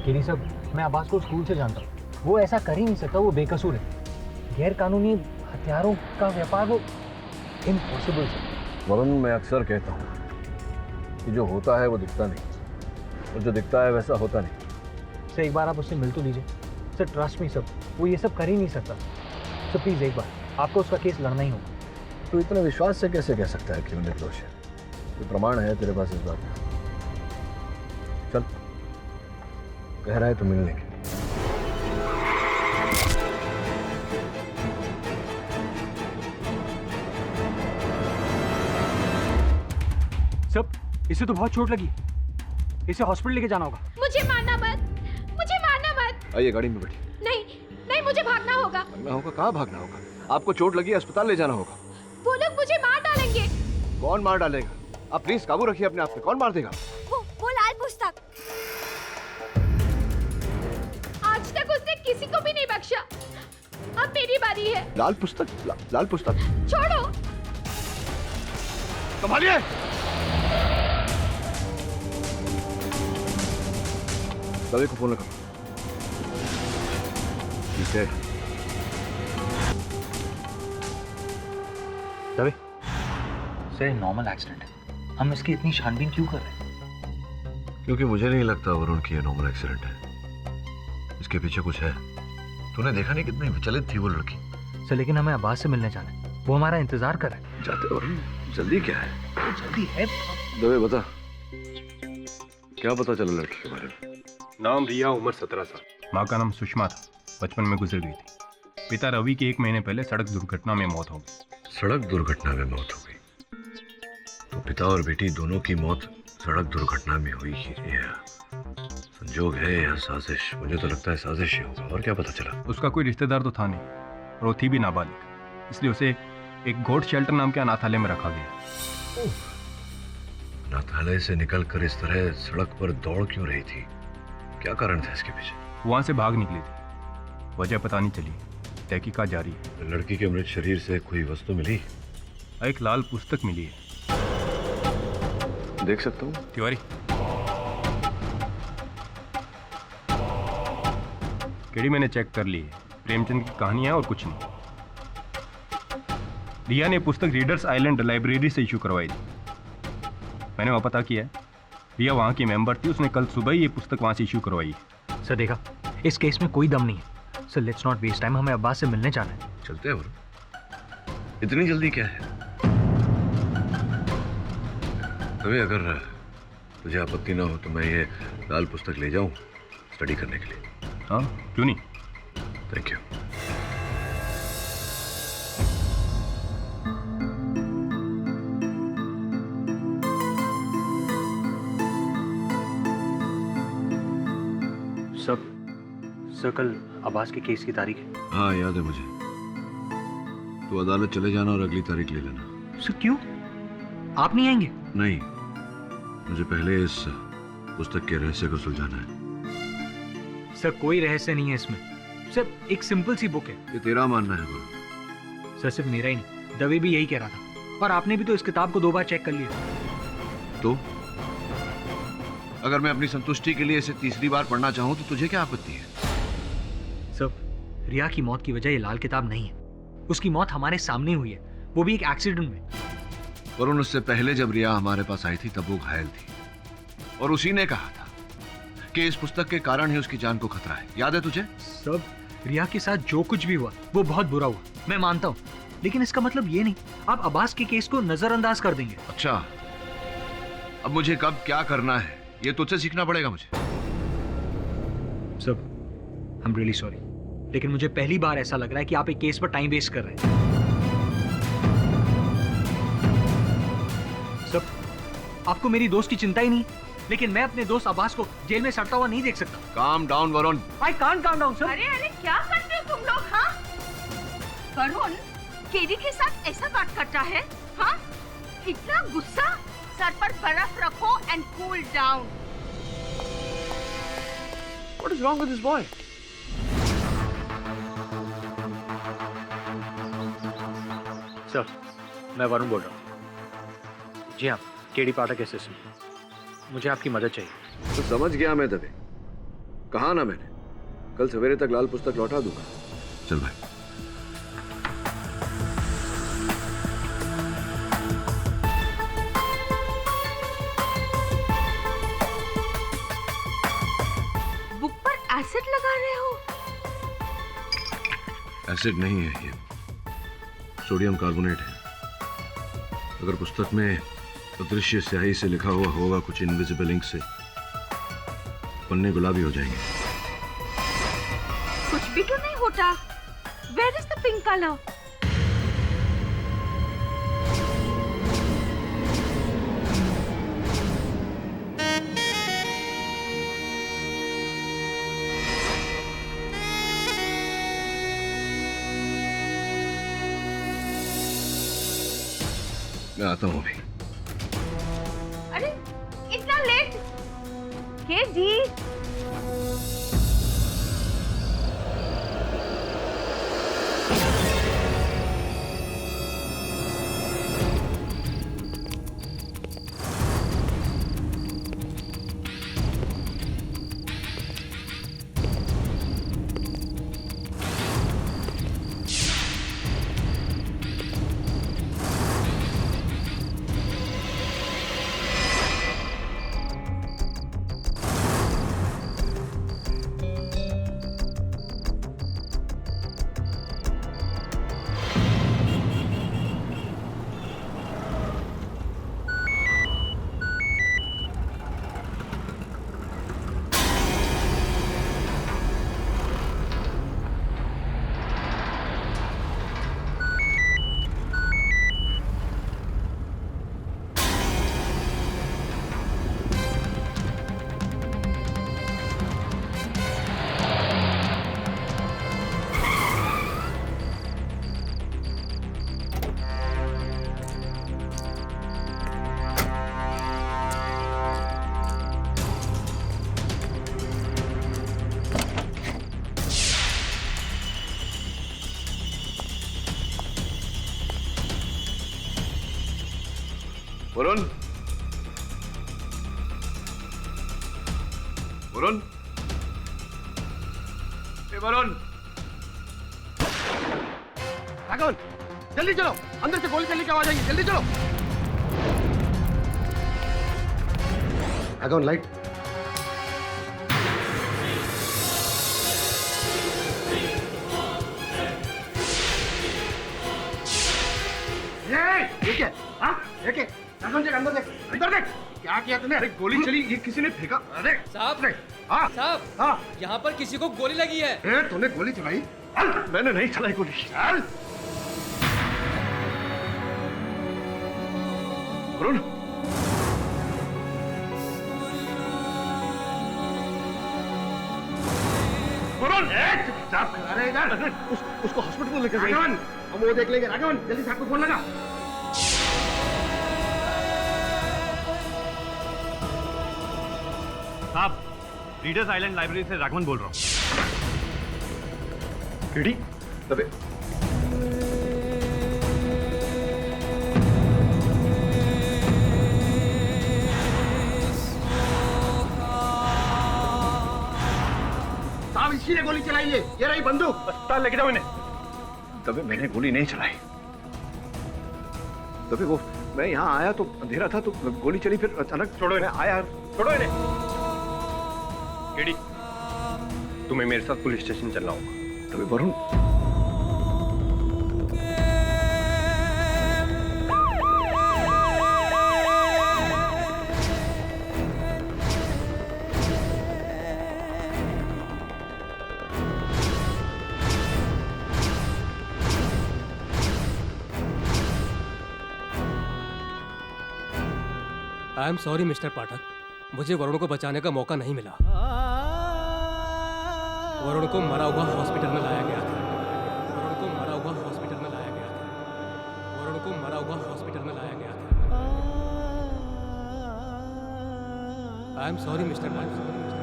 KD साहब, मैं अब्बास को स्कूल से जानता हूँ। वो ऐसा कर ही नहीं सकता, वो बेकसूर है। गैर कानूनी हथियारों का व्यापार वो इम्पॉसिबल सर। वरुण, मैं अक्सर कहता हूँ कि जो होता है वो दिखता नहीं, और जो दिखता है वैसा होता नहीं। सर एक बार आप उससे मिल तो लीजिए। सर ट्रस्ट मी सर, वो ये सब कर ही नहीं सकता। सर प्लीज़ एक बार, आपको उसका केस लड़ना ही होगा। तो इतने विश्वास से कैसे कह सकता है कि वो निर्दोष है? कोई प्रमाण है तेरे पास इस बात का? चल, कह रहा है तो मिल लेंगे। सब, इसे तो बहुत चोट लगी, इसे हॉस्पिटल लेके जाना होगा। मुझे मारना मत, मुझे मारना मत। आइए, गाड़ी में बैठिए। नहीं नहीं, मुझे भागना होगा। भागना होगा? कहाँ भागना होगा? आपको चोट लगी है, अस्पताल ले जाना होगा। वो लोग मुझे मार डालेंगे। कौन मार डालेगा? आप प्लीज काबू रखिए अपने आप पे। कौन मार देगा? वो लाल पुस्तक। आज तक उसने किसी को भी नहीं बख्शा। अब मेरी बारी है। लाल पुस्तक? लाल पुस्तक? छोड़ो। संभालिए। दवे को फोन लगा। ठीक है। दवे, सर नॉर्मल एक्सीडेंट है। हम इसकी इतनी छानबीन क्यों कर रहे हैं? क्योंकि मुझे नहीं लगता वरुण की ये नॉर्मल एक्सीडेंट है। इसके पीछे कुछ है। तूने देखा नहीं कितनी विचलित थी वो लड़की? सर लेकिन हमें अब्बास से मिलने जाना है, वो हमारा इंतजार कर रहा है। जाते वरुण, जल्दी क्या है? जल्दी है। दवे बता, क्या पता चला लड़की के बारे में? नाम रिया, उम्र 17 साल। माँ का नाम सुषमा था, बचपन में गुजर गई थी। पिता रवि की 1 महीने पहले सड़क दुर्घटना में मौत हो गई। सड़क दुर्घटना में मौत हो गई? तो पिता और बेटी दोनों की मौत सड़क दुर्घटना में हुई ही है। संजोग है या साजिश? मुझे तो लगता है साजिश ही होगा। और क्या पता चला? उसका कोई रिश्तेदार तो था नहीं, और वो थी भी नाबालिग, इसलिए उसे एक गोट शेल्टर नाम के अनाथालय में रखा गया। अनाथालय से निकलकर इस तरह सड़क पर दौड़ क्यों रही थी? क्या कारण था इसके पीछे? वहां से भाग निकली थी, वजह पता नहीं चली, तहकीकात जारी है। लड़की के मृत शरीर से कोई वस्तु मिली? एक लाल पुस्तक मिली है। देख सकता हूँ? तिवारी, केडी मैंने चेक कर ली है, प्रेमचंद की कहानी है और कुछ नहीं। रिया ने पुस्तक रीडर्स आइलैंड लाइब्रेरी से इशू करवाई थी। मैंने वहाँ पता किया है, रिया वहाँ की मेंबर थी, उसने कल सुबह ही ये पुस्तक वहाँ से इशू करवाई है। सर देखा, इस केस में कोई दम नहीं है। Sir let's not waste time, हमें अब्बास से मिलने जाना है। चलते हैं वरुण, इतनी जल्दी क्या है? तभी अगर तुझे आपत्ति ना हो तो मैं ये लाल पुस्तक ले जाऊं स्टडी करने के लिए। हाँ, क्यों नहीं। Thank you. सर कल अब्बास के केस की तारीख है। हाँ याद है मुझे। तो अदालत चले जाना और अगली तारीख ले लेना। सर क्यों? आप नहीं आएंगे? नहीं, मुझे पहले इस पुस्तक के रहस्य को सुलझाना है। सर कोई रहस्य नहीं है इसमें, सिर्फ एक सिंपल सी बुक है। ये तेरा मानना है वरुण? सर सिर्फ मेरा ही नहीं, दवे भी यही कह रहा था, और आपने भी तो इस किताब को 2 बार चेक कर लिया। तो अगर मैं अपनी संतुष्टि के लिए इसे तीसरी बार पढ़ना चाहूं तो तुझे क्या आपत्ति है? सर रिया की मौत की वजह ये लाल किताब नहीं है, उसकी मौत हमारे सामने हुई है, वो भी एक एक्सीडेंट में। वरुण, उससे पहले जब रिया हमारे पास आई थी तब वो घायल थी, और उसी ने कहा था कि इस पुस्तक के कारण ही उसकी जान को खतरा है। याद है तुझे? सब रिया के साथ जो कुछ भी हुआ वो बहुत बुरा हुआ, मैं मानता हूँ, लेकिन इसका मतलब ये नहीं आप अब्बास के केस को नजरअंदाज कर देंगे। अच्छा, अब मुझे कब क्या करना है ये तुझसे सीखना पड़ेगा मुझे। सब आई एम रियली सॉरी, लेकिन मुझे पहली बार ऐसा लग रहा है कि आप एक केस पर टाइम वेस्ट कर रहे हैं। सब आपको मेरी दोस्त की चिंता ही नहीं, लेकिन मैं अपने दोस्त अब्बास को जेल में सड़ता हुआ नहीं देख सकता। Calm down Varun. I can't calm down sir. अरे अरे क्या करते हो तुम लोग? हाँ वरुण, केडी के साथ ऐसा बात करता है? हाँ, इतना गुस्सा? सर पर बर्फ रखो and cool down. What is wrong with this boy? Sir मैं वरुण बोल रहा हूँ। जी हाँ, केडी पाठक असिस्टेंट। मुझे आपकी मदद चाहिए। तो समझ गया मैं तभी। कहा ना मैंने, कल सवेरे तक लाल पुस्तक लौटा दूंगा। चल भाई। बुक पर एसिड लगा रहे हो? एसिड नहीं है ये, सोडियम कार्बोनेट है। अगर पुस्तक में अदृश्य स्याही से लिखा हुआ होगा कुछ इनविजिबल इंक से, पन्ने गुलाबी हो जाएंगे। कुछ भी तो नहीं होता। Where is the pink color? मैं आता हूँ अभी। अरे इतना लेट? केडी, वरुण, वरुण, ए वरुण, राघवन जल्दी चलो, अंदर से गोली चलने की आवाज आई है, जल्दी चलो। राघवन लाइट। ये क्या? हाँ? ये क्या? राघवन देख, अंदर देख, अंदर देख। क्या किया तूने? अरे गोली चली, ये किसी ने फेंका। अरे साहब, हाँ साहब, हाँ, यहाँ पर किसी को गोली लगी है। तूने गोली चलाई? मैंने नहीं चलाई गोली। चल। वरुण, वरुण, चुपचाप खड़ा रहे इधर। उसको हॉस्पिटल लेकर जाइए। राघवन, हम वो देख लेंगे। राघवन जल्दी साहब को फोन लगा। साहब, रीडर्स आइलैंड लाइब्रेरी से राघवन बोल रहा हूँ। केडी, दबे। साहब इसी ने गोली चलाई है, ये रही बंदूक। अस्पताल लेके जाओ इन्हें। दबे, मैंने गोली नहीं चलाई। दबे, वो मैं यहाँ आया तो अंधेरा था तो गोली चली, फिर अचानक छोड़ो इन्हें। आया। छोड़ो इन्हें। केडी, तुम्हें मेरे साथ पुलिस स्टेशन चलना होगा। Dave, Varun, I am sorry mister Pathak, मुझे वरुण को बचाने का मौका नहीं मिला। वरुण को मरा हुआ हॉस्पिटल में लाया गया था। वरुण को मरा हुआ हॉस्पिटल में लाया गया था। वरुण को मरा हुआ हॉस्पिटल में लाया गया था। आई एम सॉरी मिस्टर पाठक,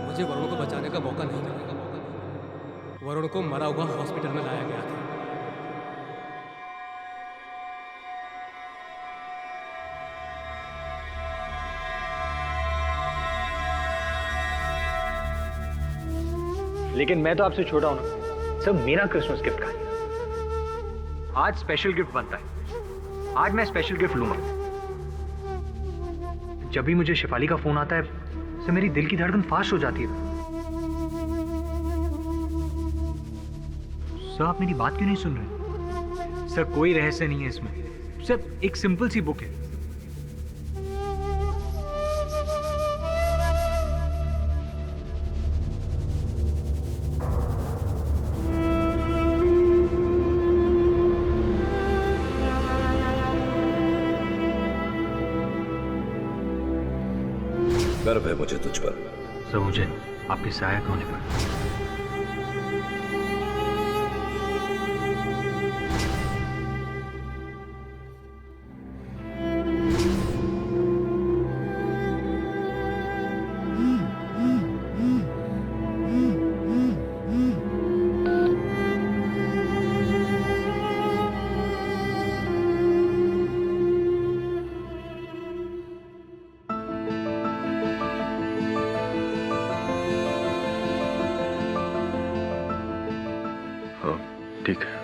मुझे वरुण को बचाने का मौका नहीं मिला। वरुण को मरा हुआ हॉस्पिटल में लाया गया था। लेकिन मैं तो आपसे छोटा हूं ना सर। मेरा क्रिसमस गिफ्ट कहाँ है? आज स्पेशल गिफ्ट बनता है, आज मैं स्पेशल गिफ्ट लूंगा। जब भी मुझे शिफाली का फोन आता है सर मेरी दिल की धड़कन फास्ट हो जाती है। सर आप मेरी बात क्यों नहीं सुन रहे? सर कोई रहस्य नहीं है इसमें, सर एक सिंपल सी बुक है। गर्व है मुझे तुझ पर। सर मुझे आपके सहायक होने पर। हाँ ठीक है।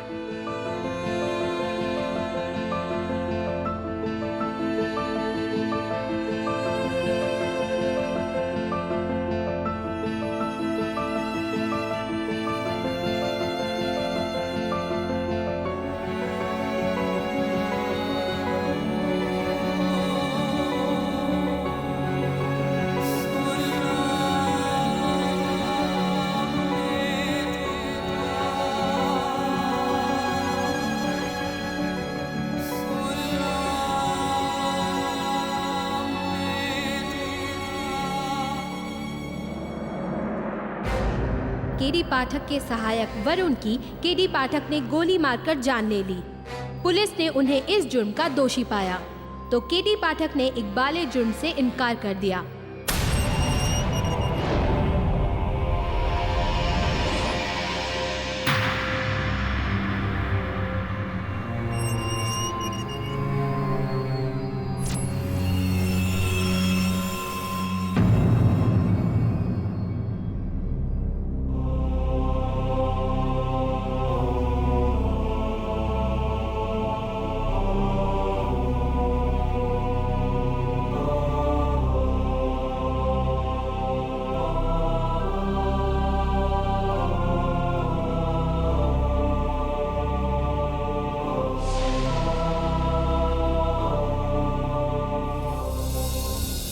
केडी पाठक के सहायक वरुण की केडी पाठक ने गोली मारकर जान ले ली। पुलिस ने उन्हें इस जुर्म का दोषी पाया तो केडी पाठक ने इकबाले जुर्म से इनकार कर दिया।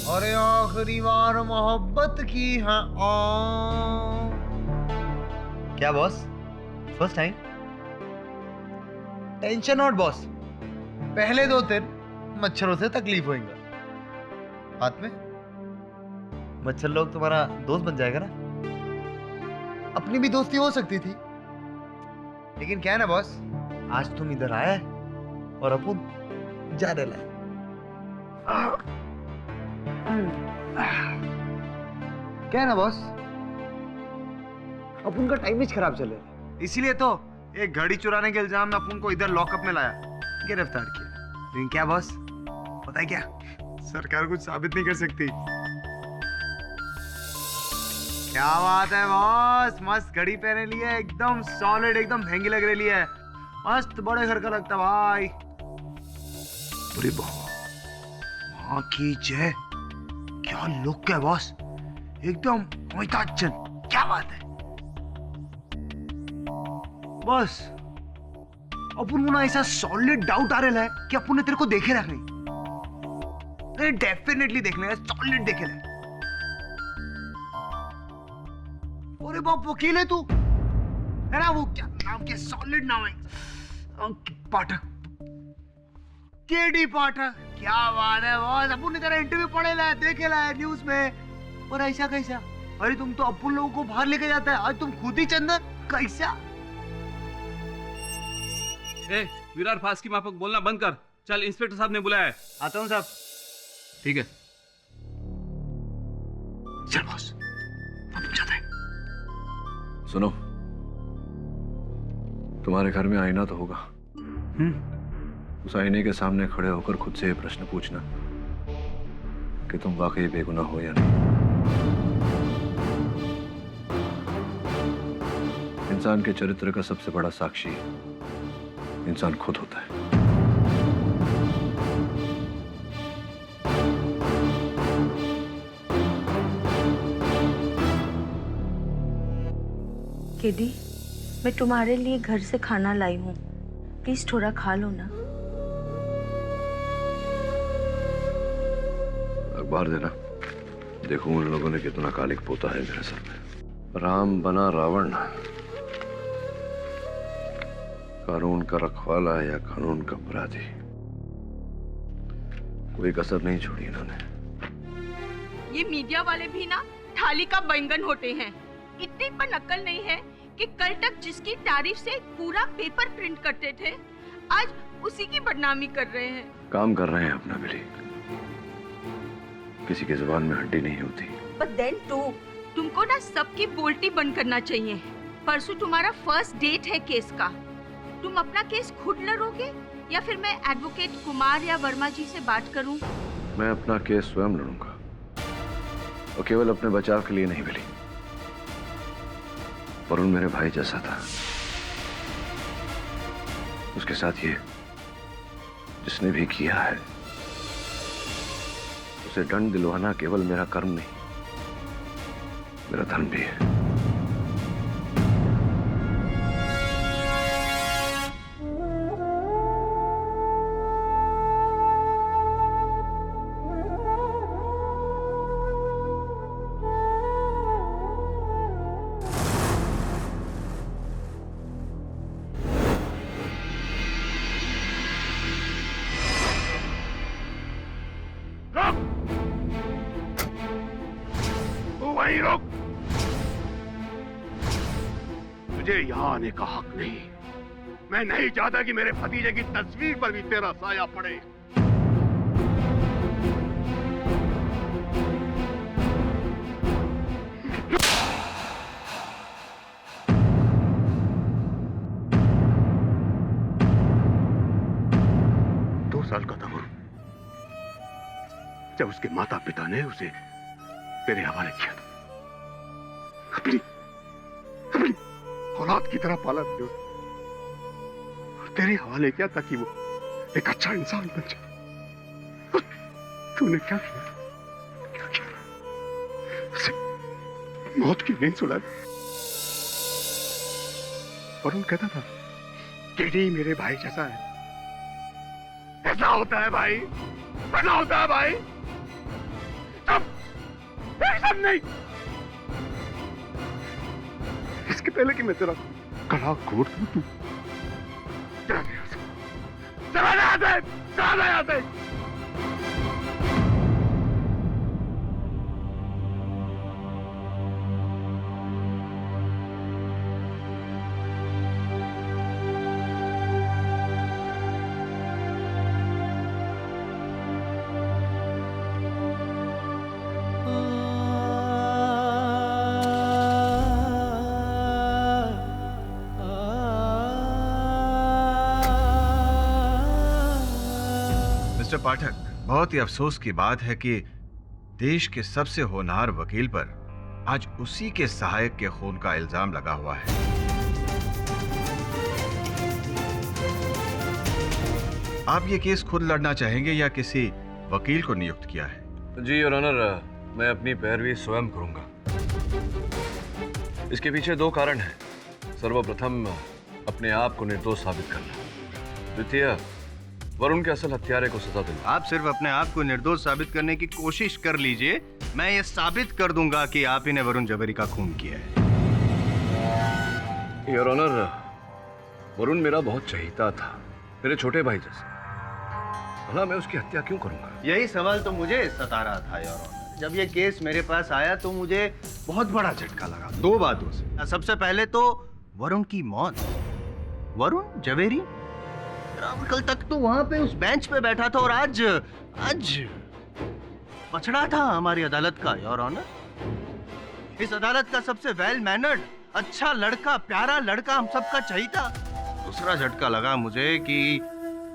अरे आखिरी बार मोहब्बत की है क्या boss? First time? Tension not boss, पहले 2 दिन मच्छरों से तकलीफ होएगा, बाद में मच्छर लोग तुम्हारा दोस्त बन जाएगा ना। अपनी भी दोस्ती हो सकती थी, लेकिन क्या है ना बॉस, आज तुम इधर आया है और अपन जा रहे हैं। क्या है ना बॉस, अपन का टाइम खराब चल रहा है, इसीलिए तो एक घड़ी चुराने के इल्जाम में अपन को इधर लॉकअप में लाया, गिरफ्तार किया। लेकिन क्या बॉस, पता है क्या, सरकार कुछ साबित नहीं कर सकती। क्या बात है बॉस, मस्त घड़ी पहने ली है, एकदम सॉलिड, एकदम महंगी लग रही है, मस्त बड़े घर का लगता भाई। अरे माँ की जय, क्या लुक है बॉस, एकदम अमिताभ बच्चन, क्या बात है बॉस। अपन को ना ऐसा सॉलिड डाउट आ रहा है कि अपन ने तेरे को देखे रख नहीं, डेफिनेटली देख लेगा, सॉलिड देखे रहे। अरे बाप, वकील है तू, है ना? वो क्या नाम के सॉलिड नाम है, पाठक, केडी पाठक। क्या बात है बॉस, अपन ने तेरा इंटरव्यू पढ़े ला, देखे ला न्यूज में, और ऐसा कैसा? अरे तुम तो अपन लोगों को बाहर लेके जाता है, आज तुम खुद ही चंदन, कैसा? ए, विरार फास्ट की माफक बोलना बंद कर, चल इंस्पेक्टर साहब ने बुलाया है। आता हूँ साहब। ठीक है, चल बॉस, अब जाते हैं। सुनो, तुम्हारे घर में आईना तो होगा, उस आईने के सामने खड़े होकर खुद से ये प्रश्न पूछना कि तुम वाकई बेगुनाह हो या नहीं। इंसान के चरित्र का सबसे बड़ा साक्षी इंसान खुद होता है। केडी, मैं तुम्हारे लिए घर से खाना लाई हूँ, प्लीज थोड़ा खा लो ना। अखबार देना, देखूं उन लोगों ने कितना कालिक पोता है मेरे सर में। राम बना रावण, कानून का रखवाला या कानून का अपराधी, कोई कसर नहीं छोड़ी इन्होंने। ये मीडिया वाले भी ना थाली का बैंगन होते हैं। इतनी पर अक्ल नहीं है कि कल तक जिसकी तारीफ से पूरा पेपर प्रिंट करते थे, आज उसी की बदनामी कर रहे हैं। काम कर रहे हैं अपना बिली, किसी की जुबान में हड्डी नहीं होती। But then too, तुमको ना सबकी बोलती बंद करना चाहिए। परसों तुम्हारा फर्स्ट डेट है केस का। तुम अपना केस खुद लड़ोगे या फिर मैं एडवोकेट कुमार या वर्मा जी से बात करूं? मैं अपना केस स्वयं लड़ूंगा, और केवल अपने बचाव के लिए नहीं बिली। वरुण मेरे भाई जैसा था, उसके साथ ये जिसने भी किया है, उसे दंड दिलवाना केवल मेरा कर्म नहीं, मेरा धर्म भी है। वहीं रुक, तुझे यहाँ आने का हक नहीं। मैं नहीं चाहता कि मेरे भतीजे की तस्वीर पर भी तेरा साया पड़े। दो साल का था वरुण जब उसके माता पिता ने उसे तेरे हवाले किया था। अपनी औलाद की तरह पाला था और तेरे हवाले किया ताकि वो एक अच्छा इंसान बन जाए। तूने क्या किया? क्या किया? उसे मौत की नींद सुला दी। वरुण कहता था केडी मेरे भाई जैसा है। ऐसा होता है भाई, ऐसा होता है भाई। सब नहीं, इसके पहले कि मैं तेरा गला घोट दूं, तू चला यहाँ से। मिस्टर पाठक, बहुत ही अफसोस की बात है कि देश के सबसे होनहार वकील पर आज उसी के सहायक के खून का इल्जाम लगा हुआ है। आप ये केस खुद लड़ना चाहेंगे या किसी वकील को नियुक्त किया है? जी योर ऑनर, मैं अपनी पैरवी स्वयं करूंगा। इसके पीछे दो कारण हैं। सर्वप्रथम अपने आप को निर्दोष साबित करना, द्वितीय वरुण के असल हत्यारे को सजा देना। आप सिर्फ अपने आप को निर्दोष साबित करने की कोशिश कर लीजिए, मैं ये साबित कर दूंगा कि आप ही ने वरुण जवेरी का खून किया है। योर ऑनर, वरुण मेरा बहुत चहीता था, मेरे छोटे भाई जैसा। भला मैं उसकी हत्या क्यों करूंगा? यही सवाल तो मुझे सता रहा था योर ऑनर। जब ये केस मेरे पास आया तो मुझे बहुत बड़ा झटका लगा दो बातों से। सबसे पहले तो वरुण की मौत। वरुण जवेरी कल तक तो वहां पे उस बेंच पे बैठा था और आज पछड़ा था हमारी अदालत का योर ऑनर। इस अदालत का सबसे वेल मैनर्ड, अच्छा लड़का, प्यारा लड़का, हम सबका चहीता। दूसरा झटका लगा मुझे कि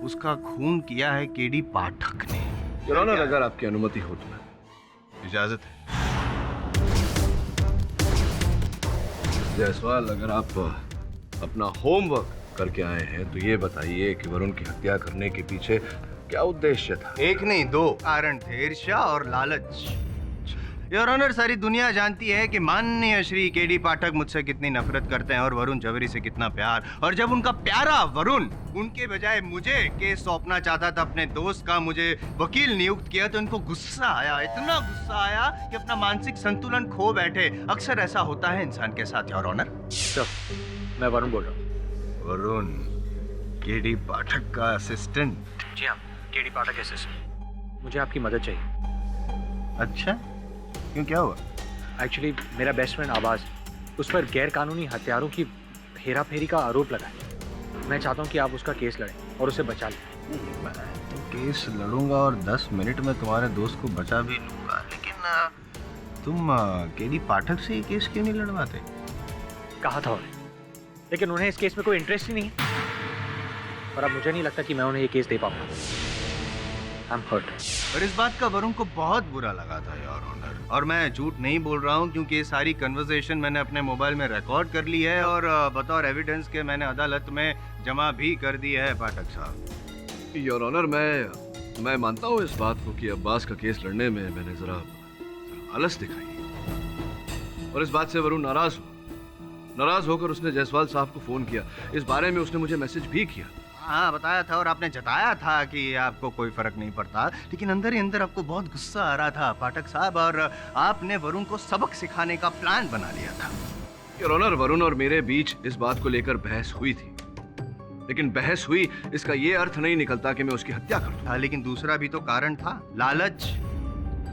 उसका खून किया है केडी पाठक ने। योर ऑनर, अगर आपकी अनुमति हो तो इजाजत है। जायसवाल, अगर आप अपना होमवर्क करके आए हैं तो ये बताइए कि वरुण की हत्या करने के पीछे क्या उद्देश्य था? एक नहीं, दो कारण थे, ईर्ष्या और लालच। योर ऑनर, सारी दुनिया जानती है कि माननीय श्री केडी पाठक मुझसे कितनी नफरत करते हैं और वरुण जवेरी से कितना प्यार। और जब उनका प्यारा वरुण उनके बजाय मुझे केस सौंपना चाहता था, अपने दोस्त का मुझे वकील नियुक्त किया, तो इनको गुस्सा आया, इतना गुस्सा आया कि अपना मानसिक संतुलन खो बैठे। अक्सर ऐसा होता है इंसान के साथ योर ऑनर। सर, मैं वरुण बोल रहा हूँ। वरुण, केडी पाठक का असिस्टेंट? जी हाँ, केडी पाठक असिस्टेंट। मुझे आपकी मदद चाहिए। अच्छा, क्यों, क्या हुआ? एक्चुअली मेरा बेस्ट फ्रेंड आवाज, उस पर गैर कानूनी हथियारों की हेरा फेरी का आरोप लगा है। मैं चाहता हूँ कि आप उसका केस लड़ें और उसे बचा लें। मैं केस लड़ूंगा और 10 मिनट में तुम्हारे दोस्त को बचा भी लूंगा, लेकिन तुम केडी पाठक से ये केस क्यों नहीं लड़वाते? कहा था उन्हें, लेकिन उन्हें इस केस में कोई इंटरेस्ट ही नहीं है। और अब मुझे नहीं लगता कि मैं उन्हें ये केस दे पाऊंगा। I am hurt. और इस बात का वरुण को बहुत बुरा लगा था योर ऑनर। और मैं झूठ नहीं बोल रहा हूँ, क्योंकि ये सारी कन्वर्सेशन मैंने अपने मोबाइल में रिकॉर्ड कर ली है और बतौर एविडेंस के मैंने अदालत में जमा भी कर दी है पाठक साहब। योर ऑनर, मैं मानता हूँ इस बात को कि अब्बास का केस लड़ने में मैंने जरा आलस दिखाई, और इस बात से वरुण नाराज होकर उसने जायसवाल साहब को फोन किया। इस बारे में उसने मुझे मैसेज भी किया। हाँ, बताया था और आपने जताया था कि आपको कोई फर्क नहीं पड़ता, लेकिन अंदर ही अंदर आपको बहुत गुस्सा आ रहा था पाठक साहब, और आपने वरुण को सबक सिखाने का प्लान बना लिया था। योर ऑनर, वरुण और मेरे बीच इस बात को लेकर बहस हुई थी, लेकिन बहस हुई इसका ये अर्थ नहीं निकलता कि मैं उसकी हत्या कर दूं। हाँ, लेकिन दूसरा भी तो कारण था, लालच।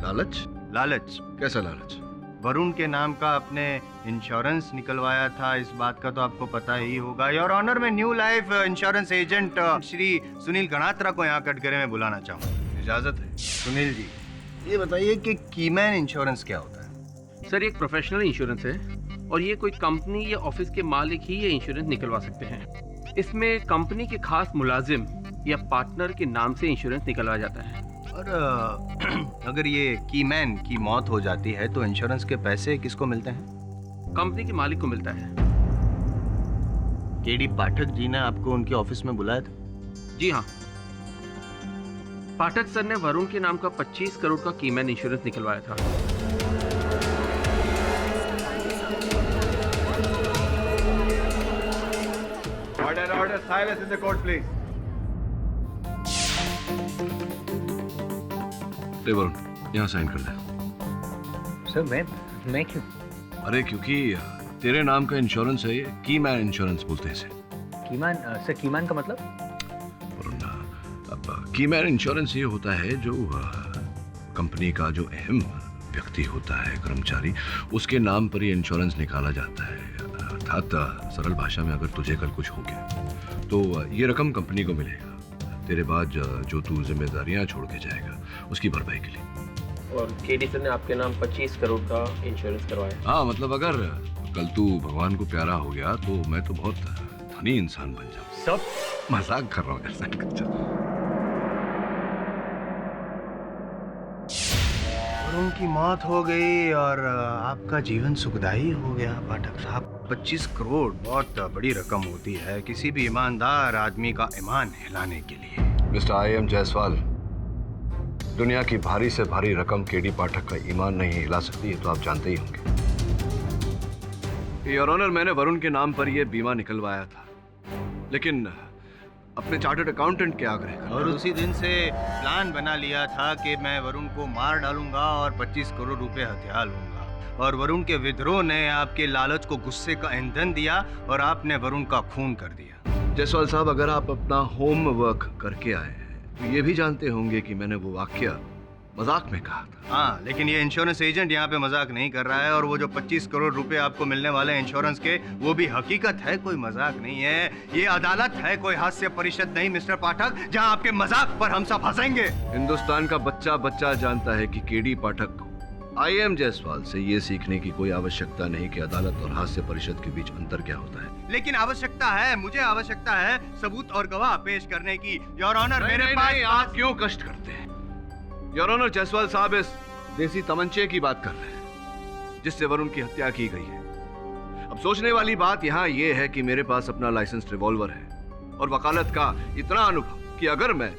लालच? लालच? कैसा लालच? वरुण के नाम का आपने इंश्योरेंस निकलवाया था, इस बात का तो आपको पता ही होगा। योर ऑनर, मैं new life insurance agent Shri Sunil Ganatra को यहाँ कटघरे में बुलाना चाहूँ। इजाजत है? सुनील जी, ये बताइए कि कीमैन इंश्योरेंस क्या होता है? सर, ये एक प्रोफेशनल इंश्योरेंस है और ये कोई कंपनी या ऑफिस के मालिक ही ये इंश्योरेंस निकलवा सकते हैं। इसमें कंपनी के खास मुलाजिम या पार्टनर के नाम से इंश्योरेंस निकलवाया जाता है। और अगर ये कीमैन की मौत हो जाती है तो इंश्योरेंस के पैसे किसको मिलते हैं? कंपनी के मालिक को मिलता है। केडी पाठक जी ने आपको उनके ऑफिस में बुलाया था? जी हाँ, पाठक सर ने वरुण के नाम का 25 करोड़ का कीमैन इंश्योरेंस निकलवाया था। Order, silence in the court, please. ले वरुण, यहाँ साइन कर दे। सर, मैं क्यों? अरे क्योंकि तेरे नाम का इंश्योरेंस है ये, कीमैन इंश्योरेंस बोलते हैं इसे। कीमैन? सर, कीमैन का मतलब? वरुण, अब कीमैन इंश्योरेंस ये होता है जो कंपनी का जो अहम व्यक्ति होता है, कर्मचारी, उसके नाम पर ये इंश्योरेंस निकाला जाता है। अर्थात सरल भाषा में अगर तुझे कल कुछ हो गया तो ये रकम कंपनी को मिलेगा, तेरे बाद जो तू जिम्मेदारियां छोड़ के जाएगा उसकी भरपाई के लिए। और केडी सर ने आपके नाम 25 करोड़ का इंश्योरेंस करवाया। हाँ, मतलब अगर कल तू भगवान को प्यारा हो गया तो मैं तो बहुत धनी इंसान बन जाऊँ। सब मजाक कर रहा हूँ यार। उनकी मौत हो गई और आपका जीवन सुखदायी हो गया पाठक साहब। 25 करोड़ बहुत बड़ी रकम होती है किसी भी ईमानदार आदमी का ईमान हिलाने के लिए। मिस्टर आई.एम. जायसवाल, दुनिया की भारी से भारी रकम केडी पाठक का ईमान नहीं हिला सकती, ये तो आप जानते ही होंगे। योर ऑनर, मैंने वरुण के नाम पर यह बीमा निकलवाया था, लेकिन अपने चार्टर्ड अकाउंटेंट के आग्रह और उसी दिन से प्लान बना लिया था कि मैं वरुण को मार डालूंगा और 25 करोड़ रुपए हथिया लूंगा। और वरुण के विद्रोह ने आपके लालच को गुस्से का ईंधन दिया और आपने वरुण का खून कर दिया। जायसवाल साहब, अगर आप अपना होमवर्क करके आए हैं तो ये भी जानते होंगे कि मैंने वो वाक्य मजाक में कहा था। हाँ, लेकिन ये इंश्योरेंस एजेंट यहाँ पे मजाक नहीं कर रहा है और वो जो 25 करोड़ रुपए आपको मिलने वाले हैं इंश्योरेंस के, वो भी हकीकत है, कोई मजाक नहीं है। ये अदालत है, कोई हास्य परिषद नहीं मिस्टर पाठक, जहाँ आपके मजाक पर हम सब हंसेंगे। हिंदुस्तान का बच्चा बच्चा जानता है कि केडी पाठक को आई.एम. जायसवाल से ये सीखने की कोई आवश्यकता नहीं कि अदालत और हास्य परिषद के बीच अंतर क्या होता है। लेकिन आवश्यकता है, मुझे आवश्यकता है सबूत और गवाह पेश करने की। योर ऑनर, मेरे पास आप क्यों कष्ट करते हैं? योर ऑनर, जायसवाल साहब इस देसी तमंचे की बात कर रहे हैं जिससे वरुण की हत्या की गई है। अब अब सोचने वाली बात यहाँ ये है कि मेरे पास अपना लाइसेंस रिवॉल्वर है और वकालत का इतना अनुभव कि अगर मैं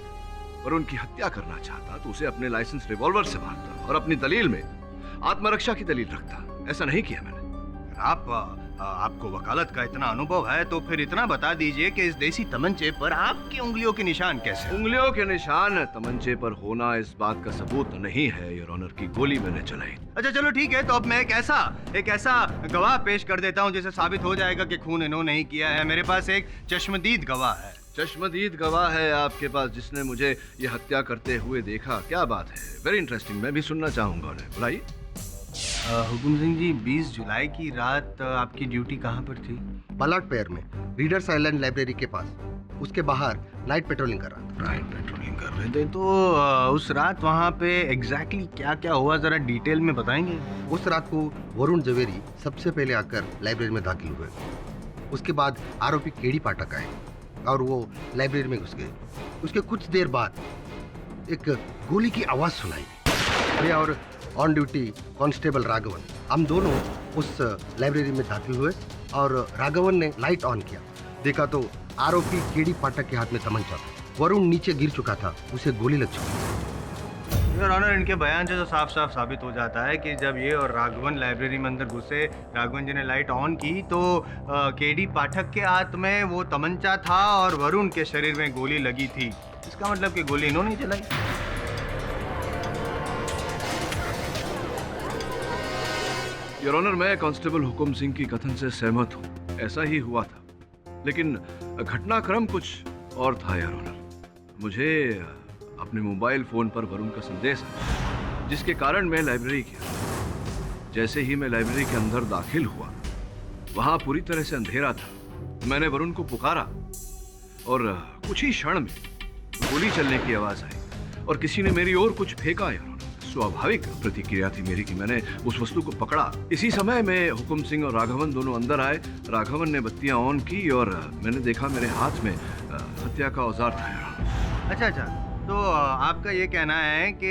वरुण की हत्या करना चाहता तो उसे अपने लाइसेंस रिवॉल्वर से मारता और अपनी दलील में आत्मरक्षा की दलील रखता। ऐसा नहीं किया मैंने। आपको वकालत का इतना अनुभव है तो फिर इतना बता दीजिए कि इस देसी तमंचे पर आपकी उंगलियों के निशान कैसे? उंगलियों के निशान तमंचे पर होना इस बात का सबूत नहीं है योर ऑनर की गोली मैंने चलाई। अच्छा चलो ठीक है, तो अब मैं एक ऐसा गवाह पेश कर देता हूं जिससे साबित हो जाएगा कि खून इन्होंने नहीं किया है। मेरे पास एक चश्मदीद गवाह है। चश्मदीद गवाह है आपके पास जिसने मुझे ये हत्या करते हुए देखा? क्या बात है, वेरी इंटरेस्टिंग, मैं भी सुनना चाहूंगा उन्हें। बुलाइए। हुकुम सिंह जी, 20 जुलाई की रात आपकी ड्यूटी कहाँ पर थी? बलाट पेयर में रीडर्स आइलैंड लाइब्रेरी के पास, उसके बाहर नाइट पेट्रोलिंग कर रहा था। नाइट पेट्रोलिंग कर रहे थे, तो उस रात वहाँ पे एग्जैक्टली क्या क्या हुआ, जरा डिटेल में बताएंगे? उस रात को वरुण जवेरी सबसे पहले आकर लाइब्रेरी में दाखिल हुए। उसके बाद आरोपी केडी पाठक आए और वो लाइब्रेरी में घुस गए। उसके कुछ देर बाद एक गोली की आवाज सुनाई दी और ऑन ड्यूटी कांस्टेबल राघवन, हम दोनों उस लाइब्रेरी में दाखिल हुए और राघवन ने लाइट ऑन किया। देखा तो आरोपी केडी पाठक के हाथ में तमंचा था। वरुण नीचे गिर चुका था, उसे गोली लग चुकी थी। योर ऑनर, इनके बयान से तो साफ साफ साबित हो जाता है कि जब ये और राघवन लाइब्रेरी में अंदर घुसे, राघवन जी ने लाइट ऑन की तो केडी पाठक के हाथ में वो तमंचा था और वरुण के शरीर में गोली लगी थी। इसका मतलब कि गोली इन्होंने चलाई। योर ऑनर, मैं कांस्टेबल हुकुम सिंह की कथन से सहमत हूँ, ऐसा ही हुआ था, लेकिन घटनाक्रम कुछ और था योर ऑनर। मुझे अपने मोबाइल फोन पर वरुण का संदेश आया, जिसके कारण मैं लाइब्रेरी गया। जैसे ही मैं लाइब्रेरी के अंदर दाखिल हुआ, वहां पूरी तरह से अंधेरा था। मैंने वरुण को पुकारा और कुछ ही क्षण में गोली चलने की आवाज आई और किसी ने मेरी ओर कुछ फेंका योर ऑनर। स्वाभाविक प्रतिक्रिया थी मेरी कि मैंने उस वस्तु को पकड़ा। इसी समय में हुकुम सिंह और राघवन दोनों अंदर आए। राघवन ने बत्तियां ऑन की और मैंने देखा मेरे हाथ में हत्या का औजार था योर ऑनर। अच्छा, तो आपका ये कहना है कि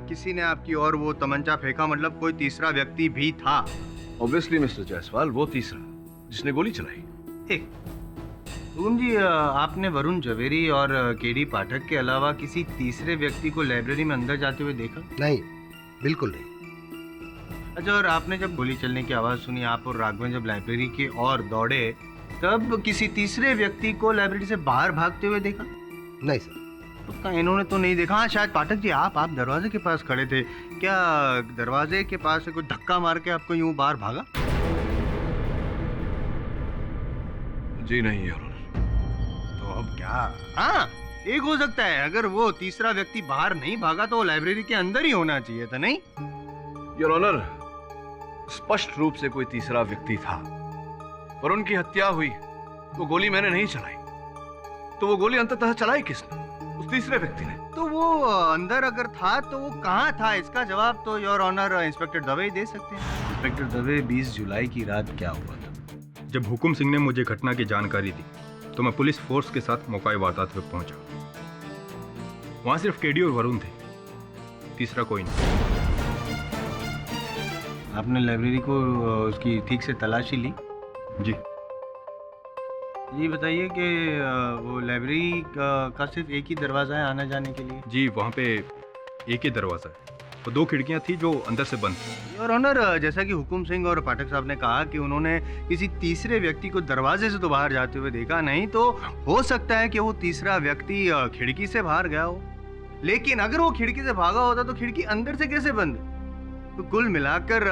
किसी ने आपकी ओर वो तमंचा फेंका, मतलब कोई तीसरा व्यक्ति भी था? ऑब्वियसली मिस्टर जायसवाल, वो तीसरा जिसने गोली चलाई। हुकुम जी, आपने वरुण जवेरी और केडी पाठक के अलावा किसी तीसरे व्यक्ति को लाइब्रेरी में अंदर जाते हुए देखा? नहीं, बिल्कुल नहीं। अच्छा, और आपने जब गोली चलने की आवाज सुनी, आप और राघवन जब लाइब्रेरी की ओर दौड़े, तब किसी तीसरे व्यक्ति को लाइब्रेरी से बाहर भागते हुए देखा? नहीं सर। उसका इन्होंने तो नहीं देखा। हाँ, शायद पाठक जी आप दरवाजे के पास खड़े थे, क्या दरवाजे के पास से कोई धक्का मार के आपको यूं बाहर भागा? जी नहीं योर ऑनर। तो अब क्या? हाँ, एक हो सकता है, अगर वो तीसरा व्यक्ति बाहर नहीं भागा तो वो लाइब्रेरी के अंदर ही होना चाहिए था, नहीं? योर ऑनर, स्पष्ट रूप से कोई तीसरा व्यक्ति था। और उनकी हत्या हुई, वो गोली मैंने नहीं चलाई, तो वो गोली अंततः चलाई किसने? उस तीसरे व्यक्ति ने। तो वो अंदर अगर था तो वो कहाँ था? इसका जवाब तो योर ऑनर इंस्पेक्टर दवे ही दे सकते हैं। इंस्पेक्टर दवे, 20 जुलाई की रात क्या हुआ था? जब हुकुम सिंह ने मुझे घटना की जानकारी दी तो मैं पुलिस फोर्स के साथ मौका वारदात पे पहुंचा। वहां सिर्फ केडी और वरुण थे, तीसरा कोई नहीं। आपने लाइब्रेरी को उसकी ठीक से तलाशी ली? जी। ये बताइए कि वो लाइब्रेरी का सिर्फ एक ही दरवाजा है आने जाने के लिए? जी, वहाँ पे एक ही दरवाजा है और 2 खिड़कियाँ थी जो अंदर से बंद थी। और ऑनर, जैसा कि हुकुम सिंह और पाठक साहब ने कहा कि उन्होंने किसी तीसरे व्यक्ति को दरवाजे से तो बाहर जाते हुए देखा नहीं, तो हो सकता है कि वो तीसरा व्यक्ति खिड़की से बाहर गया हो। लेकिन अगर वो खिड़की से भागा होता तो खिड़की अंदर से कैसे बंद? तो कुल मिलाकर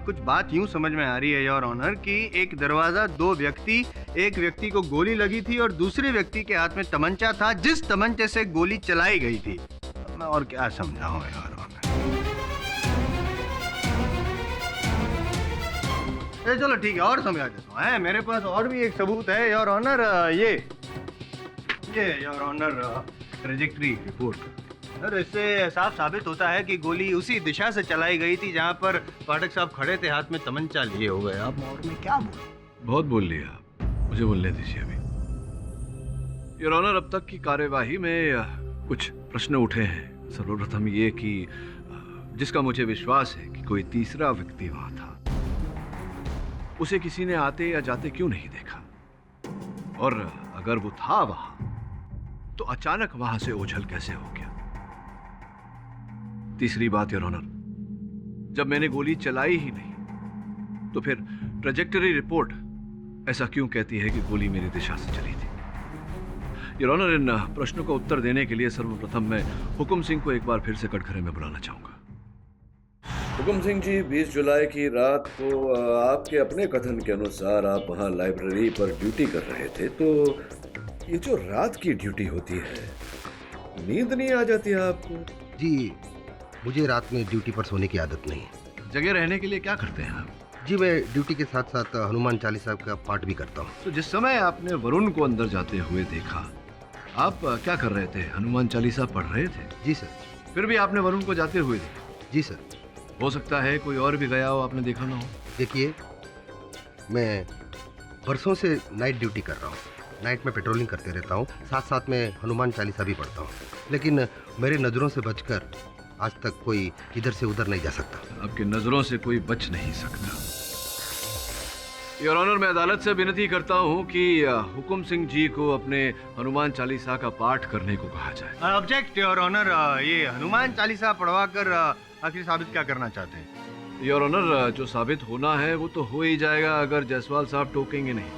कुछ बात यूं समझ में आ रही है योर ऑनर कि एक दरवाजा, 2 व्यक्ति, एक व्यक्ति को गोली लगी थी और दूसरे व्यक्ति के हाथ में तमंचा था, जिस तमंचे से गोली चलाई गई थी। मैं और क्या समझाऊं योर ऑनर? चलो ठीक है, और समझा देता हूँ। मेरे पास और भी एक सबूत है योर ऑनर। ये your honour trajectory report. Sir, इससे साफ साबित होता है कि गोली उसी दिशा से चलाई गई थी जहां पर पाठक साहब खड़े थे, हाथ में तमंचा लिए हुए। अब और मैं क्या बोलूं? बहुत बोल लिया आप, मुझे बोलने दीजिए अभी। योर ऑनर, अब तक की कार्यवाही में कुछ प्रश्न उठे हैं। सर्वप्रथम ये कि जिसका मुझे विश्वास है कि कोई तीसरा व्यक्ति वहां था, उसे किसी ने आते या जाते क्यों नहीं देखा? और अगर वो था वहां तो अचानक वहां से ओझल कैसे हो गया? तीसरी बात योर ऑनर, जब मैंने गोली चलाई ही नहीं तो फिर ट्रेजेक्टरी रिपोर्ट ऐसा क्यों कहती है कि गोली मेरी दिशा से चली थी? योर ऑनर, इन प्रश्नों का उत्तर देने के लिए सर्वप्रथम मैं हुकुम सिंह को एक बार फिर से कटघरे में बुलाना चाहूंगा। हुकुम सिंह जी, 20 जुलाई की रात को आपके अपने कथन के अनुसार आप वहां लाइब्रेरी पर ड्यूटी कर रहे थे, तो ये जो रात की ड्यूटी होती है, नींद नहीं आ जाती आपको? जी, मुझे रात में ड्यूटी पर सोने की आदत नहीं है। जगह रहने के लिए क्या करते हैं आप? जी, मैं ड्यूटी के साथ साथ हनुमान चालीसा का पाठ भी करता हूँ। तो जिस समय आपने वरुण को अंदर जाते हुए देखा, आप क्या कर रहे थे? हनुमान चालीसा पढ़ रहे थे? जी सर। फिर भी आपने वरुण को जाते हुए देखा? जी सर। हो सकता है कोई और भी गया हो, आपने देखा ना हो। देखिए, मैं बरसों से नाइट ड्यूटी कर रहा हूँ। नाइट में पेट्रोलिंग करते रहता हूँ, साथ साथ में हनुमान चालीसा भी पढ़ता हूँ, लेकिन मेरी नज़रों से बचकर आज तक कोई इधर से उधर नहीं जा सकता। आपकी नज़रों से कोई बच नहीं सकता। योर ऑनर, मैं अदालत से विनती करता हूँ कि हुकुम सिंह जी को अपने हनुमान चालीसा का पाठ करने को कहा जाए। ऑब्जेक्ट योर ऑनर, ये हनुमान चालीसा पढ़वा कर आखिर साबित क्या करना चाहते हैं? योर ऑनर, जो साबित होना है वो तो हो ही जाएगा अगर जायसवाल साहब टोकेंगे नहीं।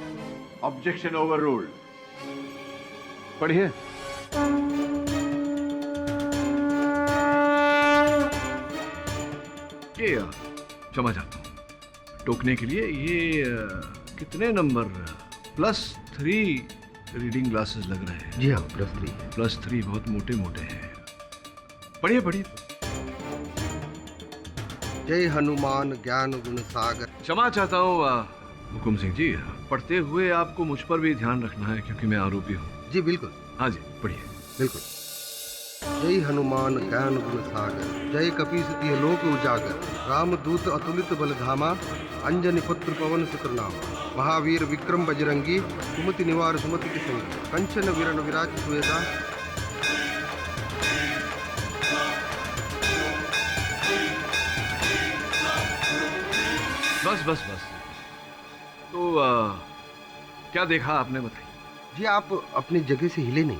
Objection over ruled. पढ़िए। ये क्षमा चाहता हूँ, टोकने के लिए ये कितने नंबर? +3 रीडिंग ग्लासेस लग रहे हैं। जी हाँ, +3। +3 बहुत मोटे मोटे हैं। पढ़िए पढ़िए। जय हनुमान ज्ञान गुण सागर। क्षमा चाहता हूँ हुकुम सिंह जी, पढ़ते हुए आपको मुझ पर भी ध्यान रखना है क्योंकि मैं आरोपी हूँ। जी बिल्कुल। हाँ जी, पढ़िए। बिल्कुल। जय हनुमान ज्ञान गुण सागर, जय कपीस तिह लोक उजागर, रामदूत अतुलित बल धामा, अंजनी पुत्र पवन सुत नामा, महावीर विक्रम बजरंगी, सुमति निवार सुमति के संगी, कंचन विरण विराज सुवेदा। बस बस बस। तो क्या देखा आपने, बताइए। जी, आप अपनी जगह से हिले नहीं।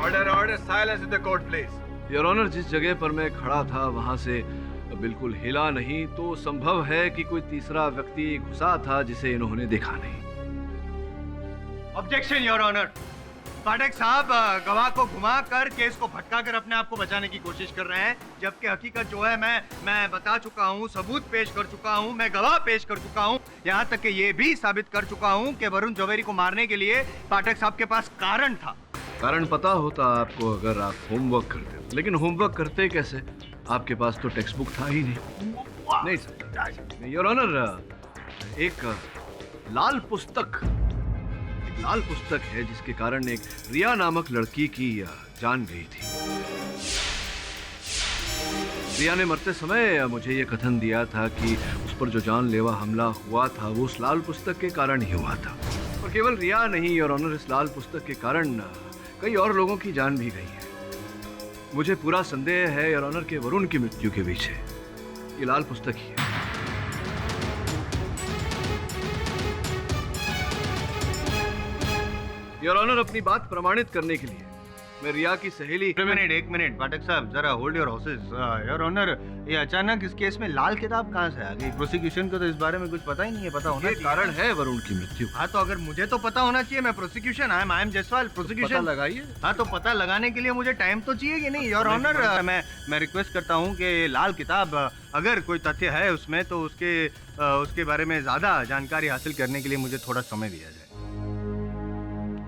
Order order, silence in the court please. Your honour, जिस जगह पर मैं खड़ा था वहां से बिल्कुल हिला नहीं, तो संभव है कि कोई तीसरा व्यक्ति घुसा था जिसे इन्होंने देखा नहीं। ऑब्जेक्शन योर ऑनर, पाठक साहब गवाह को घुमाकर केस को भटकाकर अपने आप को बचाने की कोशिश कर रहे हैं, जबकि हकीकत जो है मैं बता चुका हूं, सबूत पेश कर चुका हूं, मैं गवाह पेश कर चुका हूं, यहां तक कि ये भी साबित कर चुका हूं कि वरुण जवेरी को मारने के लिए पाठक साहब के पास कारण था। कारण पता होता आपको अगर आप होमवर्क करते, लेकिन होमवर्क करते कैसे? आपके पास तो टेक्स्ट बुक था ही नहीं सर। योर ऑनर, एक लाल पुस्तक है जिसके कारण एक रिया नामक लड़की की जान गई थी। रिया ने मरते समय मुझे यह कथन दिया था कि उस पर जो जानलेवा हमला हुआ था वो उस लाल पुस्तक के कारण ही हुआ था। और केवल रिया नहीं योर ऑनर, इस लाल पुस्तक के कारण कई और लोगों की जान भी गई है। मुझे पूरा संदेह है योर ऑनर कि वरुण की मृत्यु के पीछे ये लाल पुस्तक ही है। योर ऑनर, अपनी बात प्रमाणित करने के लिए मैं रिया की सहेली। एक मिनट पाठक साहब, जरा hold your horses. Your honour, ये अचानक इस केस में लाल किताब कहाँ से आ गई? प्रोसिक्यूशन को तो इस बारे में कुछ पता ही नहीं है। पता होना कारण है वरुण की मृत्यु। हाँ, तो अगर मुझे तो पता होना चाहिए, मैं prosecution I am Jaiswal, prosecution पता लगाइए। हाँ, तो पता लगाने के लिए मुझे टाइम तो चाहिए कि नहीं? योर ऑनर, मैं रिक्वेस्ट करता हूँ कि लाल किताब अगर कोई तथ्य है उसमें तो उसके बारे में ज्यादा जानकारी हासिल करने के लिए मुझे थोड़ा समय दिया जाए।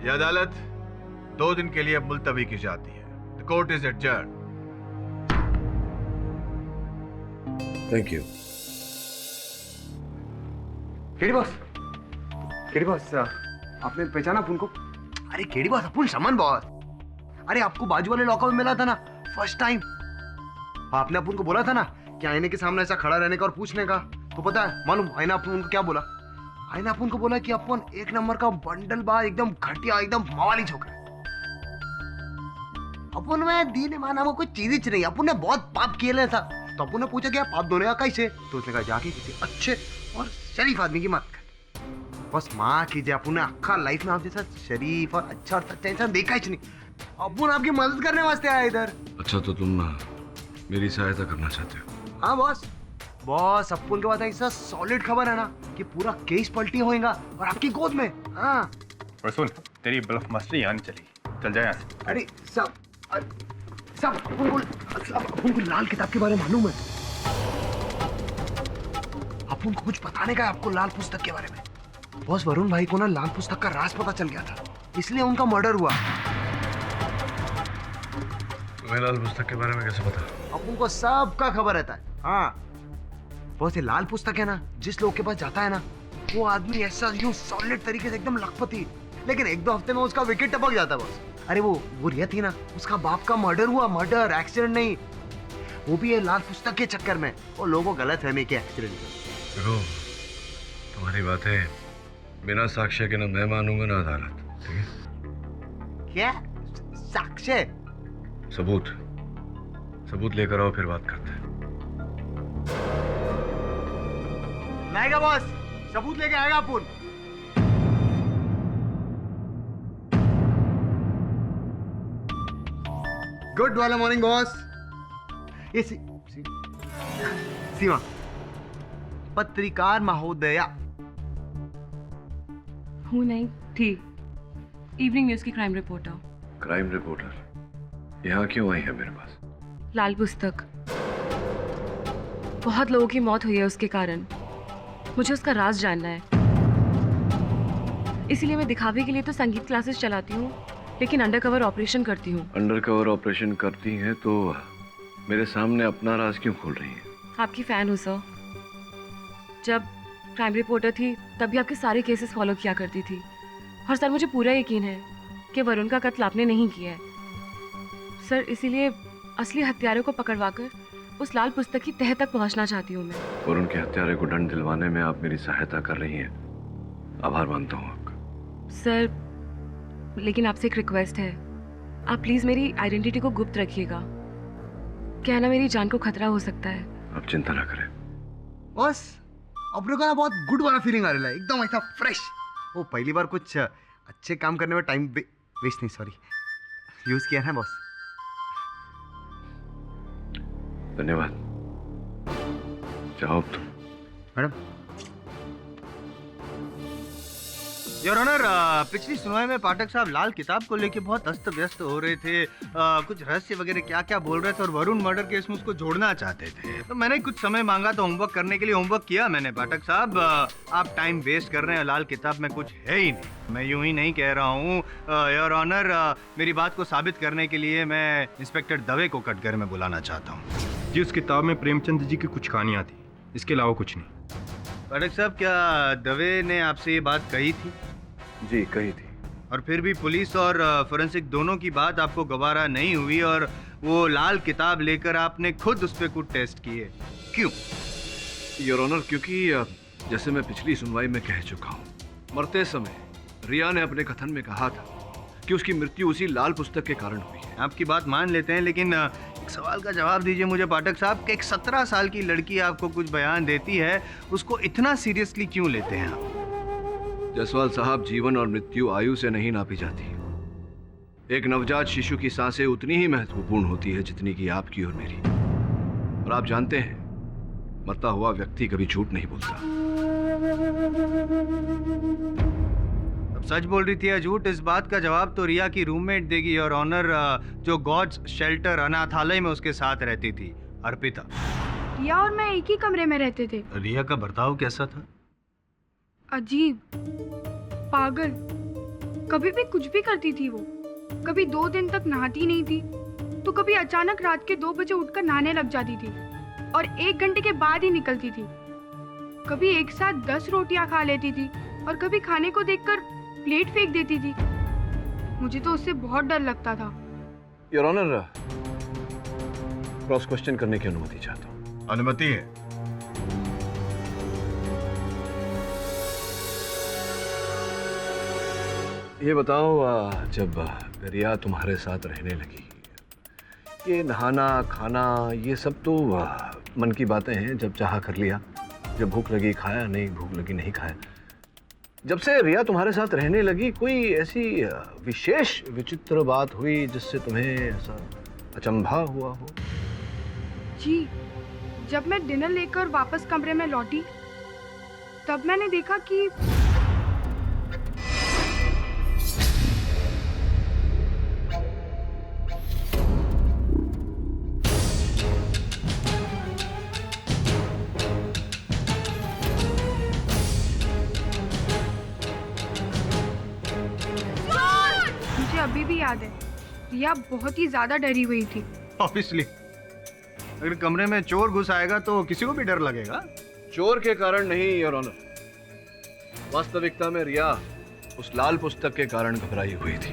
यह अदालत 2 दिन के लिए अब मुलतवी की जाती है। The court is adjourned. Thank you. KD boss, आपने पहचाना अपुन को? अरे केडी बॉस, अपुन समन बॉस। अरे आपको बाजू वाले लॉकअप में मिला था ना फर्स्ट टाइम। आपने अपुन को बोला था ना कि आईने के सामने ऐसा खड़ा रहने का और पूछने का, तो पता है मालूम आईना अपुन को क्या बोला? आईना अपुन को बोला कि अपन 1 नंबर का बंडल बाज, एकदम घटिया, एकदम मवाली छोकरा। अपन में दीन ईमान वो कोई चीज ही नहीं, अपन ने बहुत पाप किए था। तो अप्पू ने पूछा कि आप दोनों यहाँ कैसे, तो उसने कहा जाके किसी अच्छे और शरीफ आदमी की मदद कर। बस माँ कीजिए, अप्पू ने अक्खा लाइफ में आप जैसा शरीफ और अच्छा और सच्चा इंसान देखा ही नहीं। अप्पू ने आपकी मदद करने वास्ते आया इधर। अच्छा, तो तुम मेरी सहायता करना चाहते हो? हाँ बॉस, बॉस अप्पू के बाद ऐसा सॉलिड खबर है ना कि पूरा केस पलटी होएगा और आपकी गोद में। हाँ और सुन, तेरी ब्लफ मास्टरी यहाँ नहीं चली, चल जाए यहाँ से। अरे सब अप्पू को लाल किताब के बारे में मालूम है। अप्पू को कुछ बताने का है आपको लाल पुस्तक के बारे में। बॉस वरुण भाई को ना लाल पुस्तक का राज पता चल गया था, इसलिए उनका मर्डर हुआ। तुम्हें लाल पुस्तक के बारे में कैसे पता? अप्पू को सबका खबर रहता है। हाँ बॉस, ये लाल पुस्तक है ना, जिस लोग के पास जाता है ना, वो आदमी ऐसा यूं सॉलिड तरीके से एकदम लखपति, लेकिन 1-2 हफ्ते में उसका विकेट टपक जाता है बॉस। अरे वो रिया थी ना, उसका बाप का मर्डर हुआ, मर्डर, एक्सीडेंट नहीं, वो भी है लाल पुस्तक के चक्कर में। वो लोगों को गलत फहमी के एक्सीडेंट। देखो, तुम्हारी बातें बिना साक्ष्य के ना मैं मानूंगा ना अदालत, ठीक है? क्या साक्ष्य? सबूत लेकर आओ, फिर बात करते हैं। लाएगा बॉस, सबूत लेके आएगा अपुन। गुड वाला मॉर्निंग बॉस। ये सीमा पत्रकार महोदया। हूँ नहीं थी, इवनिंग न्यूज की क्राइम रिपोर्टर। क्राइम रिपोर्टर यहाँ क्यों आई है मेरे पास? लाल पुस्तक, बहुत लोगों की मौत हुई है उसके कारण, मुझे उसका राज जानना है। इसीलिए मैं दिखावे के लिए तो संगीत क्लासेस चलाती हूँ, लेकिन अंडरकवर ऑपरेशन करती हूँ। अंडरकवर ऑपरेशन करती हैं तो मेरे सामने अपना राज क्यों खोल रही हैं? आपकी फैन हूँ सर। जब क्राइम रिपोर्टर थी तब भी आपके सारे केसेस फॉलो किया करती थी, और सर मुझे पूरा यकीन है कि वरुण का कत्ल आपने नहीं किया है सर। इसीलिए असली हत्यारे को पकड़वाकर उस लाल पुस्तक की तह तक पहुंचना चाहती हूँ मैं। वरुण के हत्यारे को दंड दिलवाने में आप मेरी सहायता कर रही हैं, आभार मानता हूँ आपका। सर लेकिन आपसे एक रिक्वेस्ट है, आप प्लीज मेरी आइडेंटिटी को गुप्त रखिएगा। क्या है ना, मेरी जान को खतरा हो सकता है। आप चिंता ना करें बॉस, अपने को ना बहुत गुड वाला फीलिंग आ रहा है, एकदम ऐसा फ्रेश। वो पहली बार कुछ अच्छे काम करने में टाइम वेस्ट नहीं, सॉरी, यूज किया है बॉस। धन्यवाद। जाओ अब तुम। मैडम, योर ऑनर, पिछली सुनवाई में पाठक साहब लाल किताब को लेके बहुत अस्त व्यस्त हो रहे थे, कुछ रहस्य वगैरह क्या क्या बोल रहे थे और वरुण मर्डर केस में उसको जोड़ना चाहते थे। तो मैंने कुछ समय मांगा तो होमवर्क करने के लिए होमवर्क किया मैंने। पाठक साहब, आप टाइम वेस्ट कर रहे हैं, लाल किताब में कुछ है ही नहीं। मैं यूं ही नहीं कह रहा हूँ योर ऑनर, मेरी बात को साबित करने के लिए मैं इंस्पेक्टर दवे को कटघरे में बुलाना चाहता हूँ। जी, उस किताब में प्रेमचंद जी की कुछ कहानियाँ थी, इसके अलावा कुछ नहीं। पाठक साहब, क्या दवे ने आपसे ये बात कही थी? जी, कही थी। और फिर भी पुलिस और फोरेंसिक दोनों की बात आपको गवारा नहीं हुई और वो लाल किताब लेकर आपने खुद उस पर कुछ टेस्ट किए, क्यों? योर ऑनर, क्योंकि जैसे मैं पिछली सुनवाई में कह चुका हूँ, मरते समय रिया ने अपने कथन में कहा था कि उसकी मृत्यु उसी लाल पुस्तक के कारण हुई है। आपकी बात मान लेते हैं, लेकिन एक सवाल का जवाब दीजिए मुझे पाठक साहब कि एक 17 साल की लड़की आपको कुछ बयान देती है, उसको इतना सीरियसली क्यों लेते हैं आप? जायसवाल साहब, जीवन और मृत्यु आयु से नहीं नापी जाती। एक नवजात शिशु की सांसें उतनी ही महत्वपूर्ण होती है जितनी कि आपकी और मेरी। और आप जानते हैं, मरता हुआ व्यक्ति कभी झूठ नहीं बोलता। अब सच बोल रही थी या झूठ, इस बात का जवाब तो रिया की रूममेट देगी और ऑनर, जो गॉड्स शेल्टर अनाथालय में उसके साथ रहती थी, अर्पिता। रिया और मैं एक ही कमरे में रहते थे। रिया का बर्ताव कैसा था? अजीब, पागल, कभी भी कुछ भी करती थी वो। कभी 2 दिन तक नहाती नहीं थी, तो कभी अचानक रात के 2 बजे उठकर नहाने लग जाती थी और 1 घंटे के बाद ही निकलती थी। कभी एक साथ 10 रोटियां खा लेती थी और कभी खाने को देखकर प्लेट फेंक देती थी। मुझे तो उससे बहुत डर लगता था। योर ऑनर, क्रॉस क्वेश्चन करने की अनुमति चाहता हूँ। अनुमति है। ये बताओ, जब रिया तुम्हारे साथ रहने लगी, ये नहाना खाना ये सब तो मन की बातें हैं, जब चाहा कर लिया, जब भूख लगी खाया, नहीं भूख लगी नहीं खाया। जब से रिया तुम्हारे साथ रहने लगी, कोई ऐसी विशेष विचित्र बात हुई जिससे तुम्हें ऐसा अचंभा हुआ हो? जी, जब मैं डिनर लेकर वापस कमरे में लौटी, तब मैंने देखा कि मुझे अभी भी याद है, रिया बहुत ही ज्यादा डरी हुई थी। ऑब्वियसली, अगर कमरे में चोर घुस आएगा तो किसी को भी डर लगेगा। चोर के कारण नहीं योर ऑनर, वास्तविकता में रिया उस लाल पुस्तक के कारण घबराई हुई थी।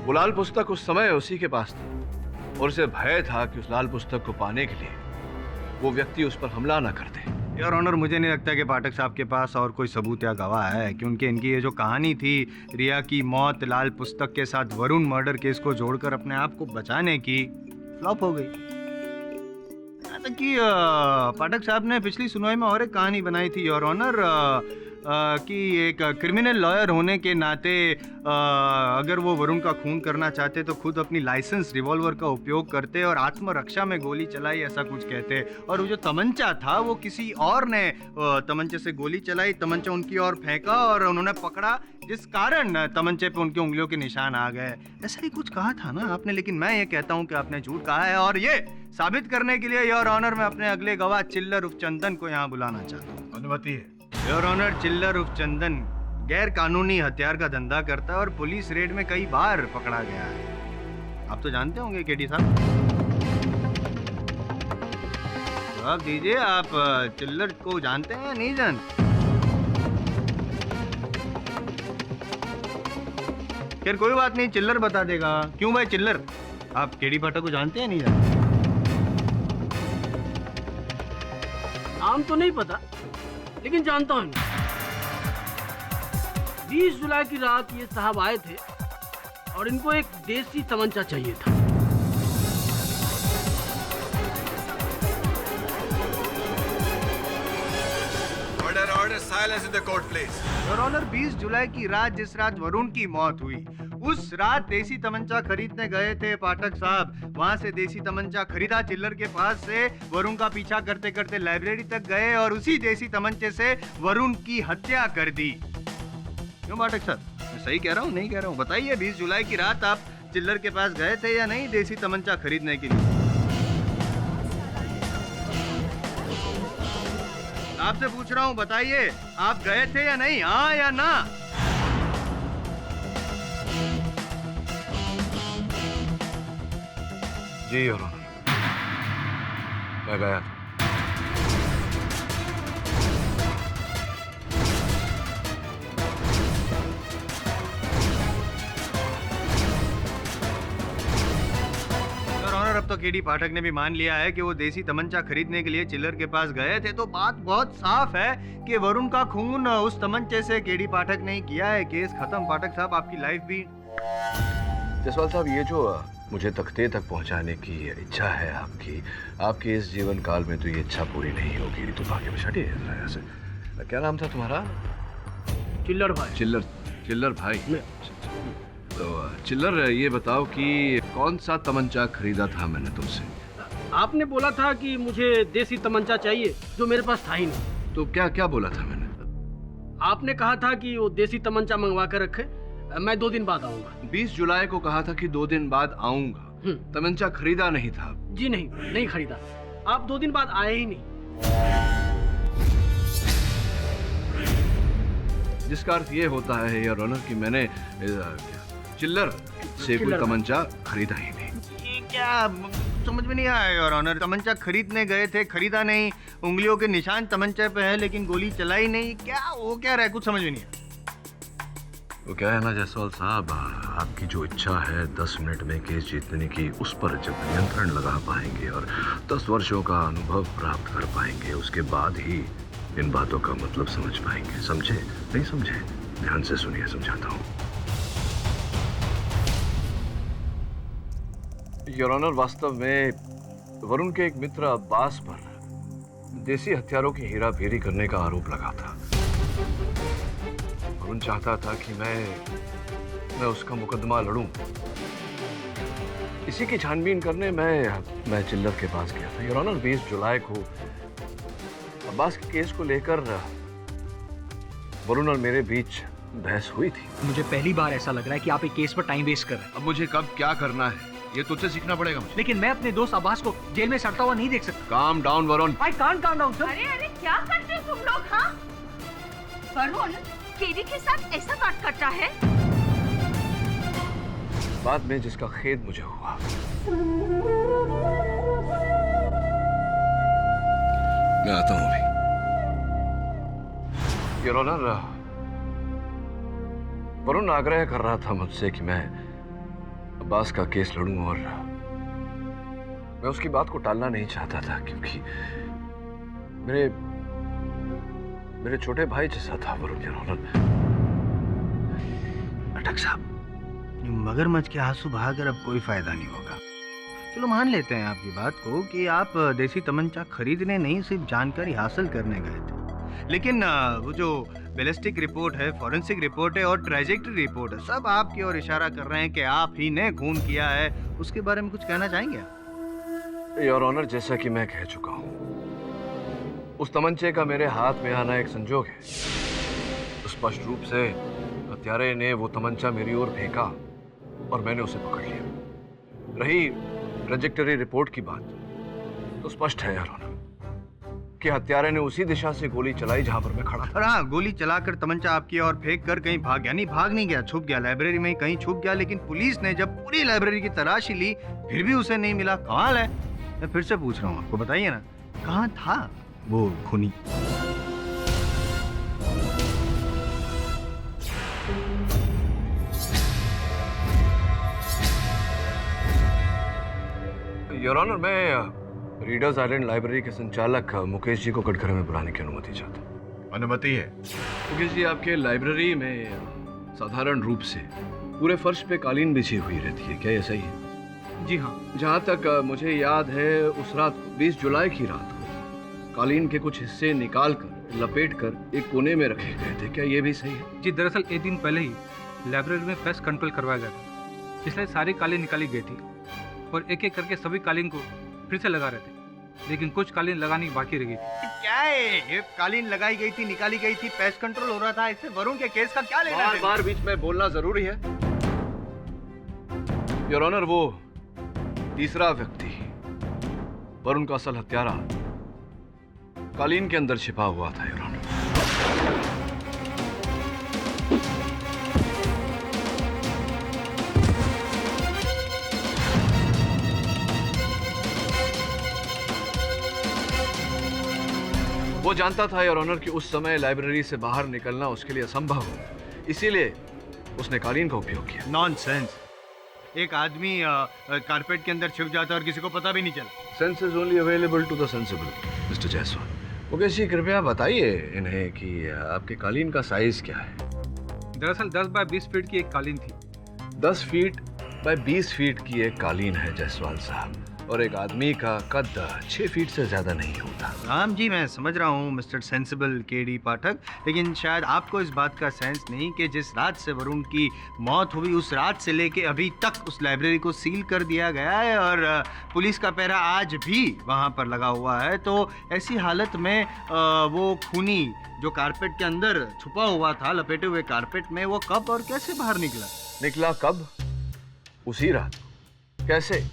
वो लाल पुस्तक उस समय उसी के पास था और उसे भय था कि उस लाल पुस्तक को पाने के लिए वो व्यक्ति उस पर हमला ना कर दे। योर ऑनर, मुझे नहीं लगता कि पाठक साहब के पास और कोई सबूत या गवाह है, क्योंकि इनकी ये जो कहानी थी रिया की मौत लाल पुस्तक के साथ वरुण मर्डर केस को जोड़कर अपने आप को बचाने की, फ्लॉप हो गई। कि पाठक साहब ने पिछली सुनवाई में और एक कहानी बनाई थी योर ऑनर, कि एक क्रिमिनल लॉयर होने के नाते अगर वो वरुण का खून करना चाहते तो खुद अपनी लाइसेंस रिवॉल्वर का उपयोग करते और आत्मरक्षा में गोली चलाई, ऐसा कुछ कहते। और वो जो तमंचा था वो किसी और ने तमंचे से गोली चलाई, तमंचा उनकी ओर फेंका और उन्होंने पकड़ा, जिस कारण तमंचे पे उनकी उंगलियों के निशान आ गए। ऐसा ही कुछ कहा था ना आपने, लेकिन मैं ये कहता हूँ कि आपने झूठ कहा है। और ये साबित करने के लिए योर ऑनर मैं अपने अगले गवाह चिल्लर उर्फ चंदन को यहाँ बुलाना चाहता हूँ। अनुमति है योर ऑनर। चिल्लर उर्फ चंदन गैर कानूनी हथियार का धंधा करता है और पुलिस रेड में कई बार पकड़ा गया है। आप तो जानते होंगे केडी साहब। जवाब दीजिए, आप चिल्लर को जानते हैं या नहीं जानते? खैर कोई बात नहीं, चिल्लर बता देगा। क्यों भाई चिल्लर, आप केडी पाठक को जानते हैं नहीं जानते? नाम तो नहीं पता, लेकिन जानता हूँ। 20 जुलाई की रात ये साहब आए थे और इनको एक देसी तमंचा चाहिए था। Order order, silence in the court please. Your honour, 20 जुलाई की रात जिस रात वरुण की मौत हुई, उस रात देसी तमंचा खरीदने गए थे पाठक साहब। वहां से देसी तमंचा खरीदा चिल्लर के पास से, वरुण का पीछा करते करते लाइब्रेरी तक गए और उसी देसी तमंचे से वरुण की हत्या कर दी। क्यों पाठक साहब, मैं सही कह रहा हूँ नहीं कह रहा हूँ? बताइए, 20 जुलाई की रात आप चिल्लर के पास गए थे या नहीं देसी तमंचा खरीदने के लिए? आपसे पूछ रहा हूँ, बताइए, आप गए थे या नहीं, हाँ या ना? जी योर ऑनर, मैं गया था। अब तो केडी पाठक ने भी मान लिया है कि वो देसी तमंचा खरीदने के लिए चिल्लर के पास गए थे, तो बात बहुत साफ है कि वरुण का खून उस तमंचे से केडी पाठक ने किया है। केस खत्म पाठक साहब, आपकी लाइफ भी। जसवाल साहब, ये जो मुझे तख्ते तक पहुंचाने की इच्छा है आपकी इस जीवन काल में तो ये इच्छा पूरी नहीं होगी। तो भाग्य में हटिए जरा से। क्या नाम था तुम्हारा? चिल्लर भाई। चिल्लर भाई। तो चिल्लर, ये बताओ कि कौन सा तमंचा खरीदा था मैंने तुमसे? आपने बोला था कि मुझे देसी तमंचा चाहिए, जो मेरे पास था ही नहीं। तो क्या क्या बोला था मैंने? आपने कहा था कि वो देसी तमंचा मंगवा कर रखे, मैं 2 दिन बाद आऊंगा। 20 जुलाई को कहा था कि 2 दिन बाद आऊंगा। तमंचा खरीदा नहीं था? जी नहीं खरीदा। आप 2 दिन बाद आए ही नहीं। जिसका अर्थ ये होता है योर ऑनर कि मैंने चिल्लर से कोई तमंचा खरीदा ही नहीं। ये क्या समझ में नहीं आया योर ऑनर? तमंचा खरीदने गए थे, खरीदा नहीं, उंगलियों के निशान तमंचे पे है लेकिन गोली चलाई नहीं। क्या वो क्या रहा है, कुछ समझ में नहीं आया। वो क्या है ना जायसवाल साहब, आपकी जो इच्छा है 10 मिनट में केस जीतने की, उस पर जब नियंत्रण लगा पाएंगे और 10 वर्षों का अनुभव प्राप्त कर पाएंगे, उसके बाद ही इन बातों का मतलब समझ पाएंगे। समझे नहीं समझे? ध्यान से सुनिए, समझाता हूँ। योर ऑनर, वास्तव में वरुण के एक मित्र अब्बास पर देसी हथियारों की हेराफेरी करने का आरोप लगा था। वरुण चाहता था कि मैं उसका मुकदमा लड़ूं। इसी की छानबीन करने मैं चिल्लर के पास गया था। योर ऑनर, 20 जुलाई को अब्बास के केस को लेकर वरुण और मेरे बीच बहस हुई थी। मुझे पहली बार ऐसा लग रहा है कि आप एक केस पर टाइम वेस्ट कर रहे हैं। अब मुझे कब क्या करना है ये तुझसे सीखना पड़ेगा मुझे। लेकिन मैं अपने दोस्त अब्बास को जेल में सड़ता हुआ नहीं देख सकता। Calm down Varun. I can't calm down, sir. अरे क्या करते हो तुम लोग? हाँ, वरुण केडी के साथ ऐसा बात करता है? बाद में जिसका खेद मुझे हुआ। मैं आता हूं अभी। योर ऑनर, वरुण आग्रह कर रहा था मुझसे कि मैं अब्बास का केस लड़ूं और मैं उसकी बात को टालना नहीं चाहता था, क्योंकि मेरे छोटे भाई जैसा था वरुण। Your honour. पाठक साहब, मगरमच्छ के आंसू बहाकर अब कोई फायदा नहीं होगा। चलो मान लेते हैं आपकी बात को कि आप देसी तमंचा खरीदने नहीं, सिर्फ जानकारी हासिल करने गए थे। लेकिन वो जो बैलिस्टिक रिपोर्ट है, फॉरेंसिक रिपोर्ट है और ट्रैजेक्टरी रिपोर्ट है, सब आपकी ओर इशारा कर रहे हैं कि आप ही ने खून किया है। उसके बारे में कुछ कहना चाहेंगे? योर ऑनर, जैसा कि मैं कह चुका हूं, उस तमंचे का मेरे हाथ में आना एक संजोग है। स्पष्ट रूप से हत्यारे ने वो तमंचा मेरी ओर फेंका और मैंने उसे पकड़ लिया। रही ट्रैजेक्टरी रिपोर्ट की बात, तो स्पष्ट है योर ऑनर कि हत्यारे ने उसी दिशा से गोली चलाई जहां पर मैं खड़ा था। और हाँ, गोली चलाकर तमंचा आपकी ओर फेंक कर कहीं भाग गया। नहीं, भाग नहीं गया, छुप गया, लाइब्रेरी में कहीं छुप गया। लेकिन पुलिस ने जब पूरी लाइब्रेरी की तलाशी ली, फिर भी उसे नहीं मिला। कमाल है। मैं फिर से पूछ रहा हूँ, आपको बताइए ना, कहाँ था वो खूनी? योर ऑनर, मैं रीडर्स आइलैंड लाइब्रेरी के संचालक मुकेश जी को कटघरे में बुलाने की अनुमति चाहता हूँ। अनुमति है। मुकेश जी, आपके लाइब्रेरी में साधारण रूप से पूरे फर्श पे कालीन बिछी हुई रहती है, क्या ये सही है? जी हाँ। जहाँ तक मुझे याद है, उस रात 20 जुलाई की रात को कालीन के कुछ हिस्से निकाल कर लपेट कर एक कोने में रखे गए थे, क्या ये भी सही है? जी, दरअसल एक दिन पहले ही लाइब्रेरी में पेस्ट कंट्रोल करवाया गया था, इसलिए सारी कालीन निकाली गई थी और एक एक करके सभी कालीन को फिर से लगा रहे थे, लेकिन कुछ कालीन लगानी बाकी रह गई थी। क्या है ये? कालीन लगाई गई थी, निकाली गई थी, पेस्ट कंट्रोल हो रहा था, इससे वरुण के केस का क्या लेना है? बार बीच में बोलना जरूरी है? योर ऑनर, वो तीसरा व्यक्ति वरुण का असल हत्यारा कालीन के अंदर छिपा हुआ था। योर ऑनर, वो जानता था योर ऑनर कि उस समय लाइब्रेरी से बाहर निकलना उसके लिए असंभव हो, इसीलिए उसने कालीन का उपयोग किया। नॉनसेंस। एक आदमी कारपेट के अंदर छिप जाता है और किसी को पता भी नहीं चला। Sense is only available to the sensible, mister Jaiswal. Mukesh ji, कृपया बताइए इन्हें कि आपके कालीन का साइज क्या है? दरअसल 10 बाय 20 फीट की एक कालीन थी। 10 फीट बाय 20 फीट की एक कालीन है जायसवाल साहब, और एक आदमी का कद 6 फीट से ज्यादा नहीं होता। राम जी, मैं समझ रहा हूँ मिस्टर सेंसिबल केडी पाठक, लेकिन शायद आपको इस बात का सेंस नहीं कि जिस रात से वरुण की मौत हुई, उस रात से लेके अभी तक उस लाइब्रेरी को सील कर दिया गया है और पुलिस का पहरा आज भी वहाँ पर लगा हुआ है। तो ऐसी हालत में वो खूनी जो कारपेट के अंदर छुपा हुआ था, लपेटे हुए कारपेट में, वो कब और कैसे बाहर निकला? कब? उसी रात। कैसे?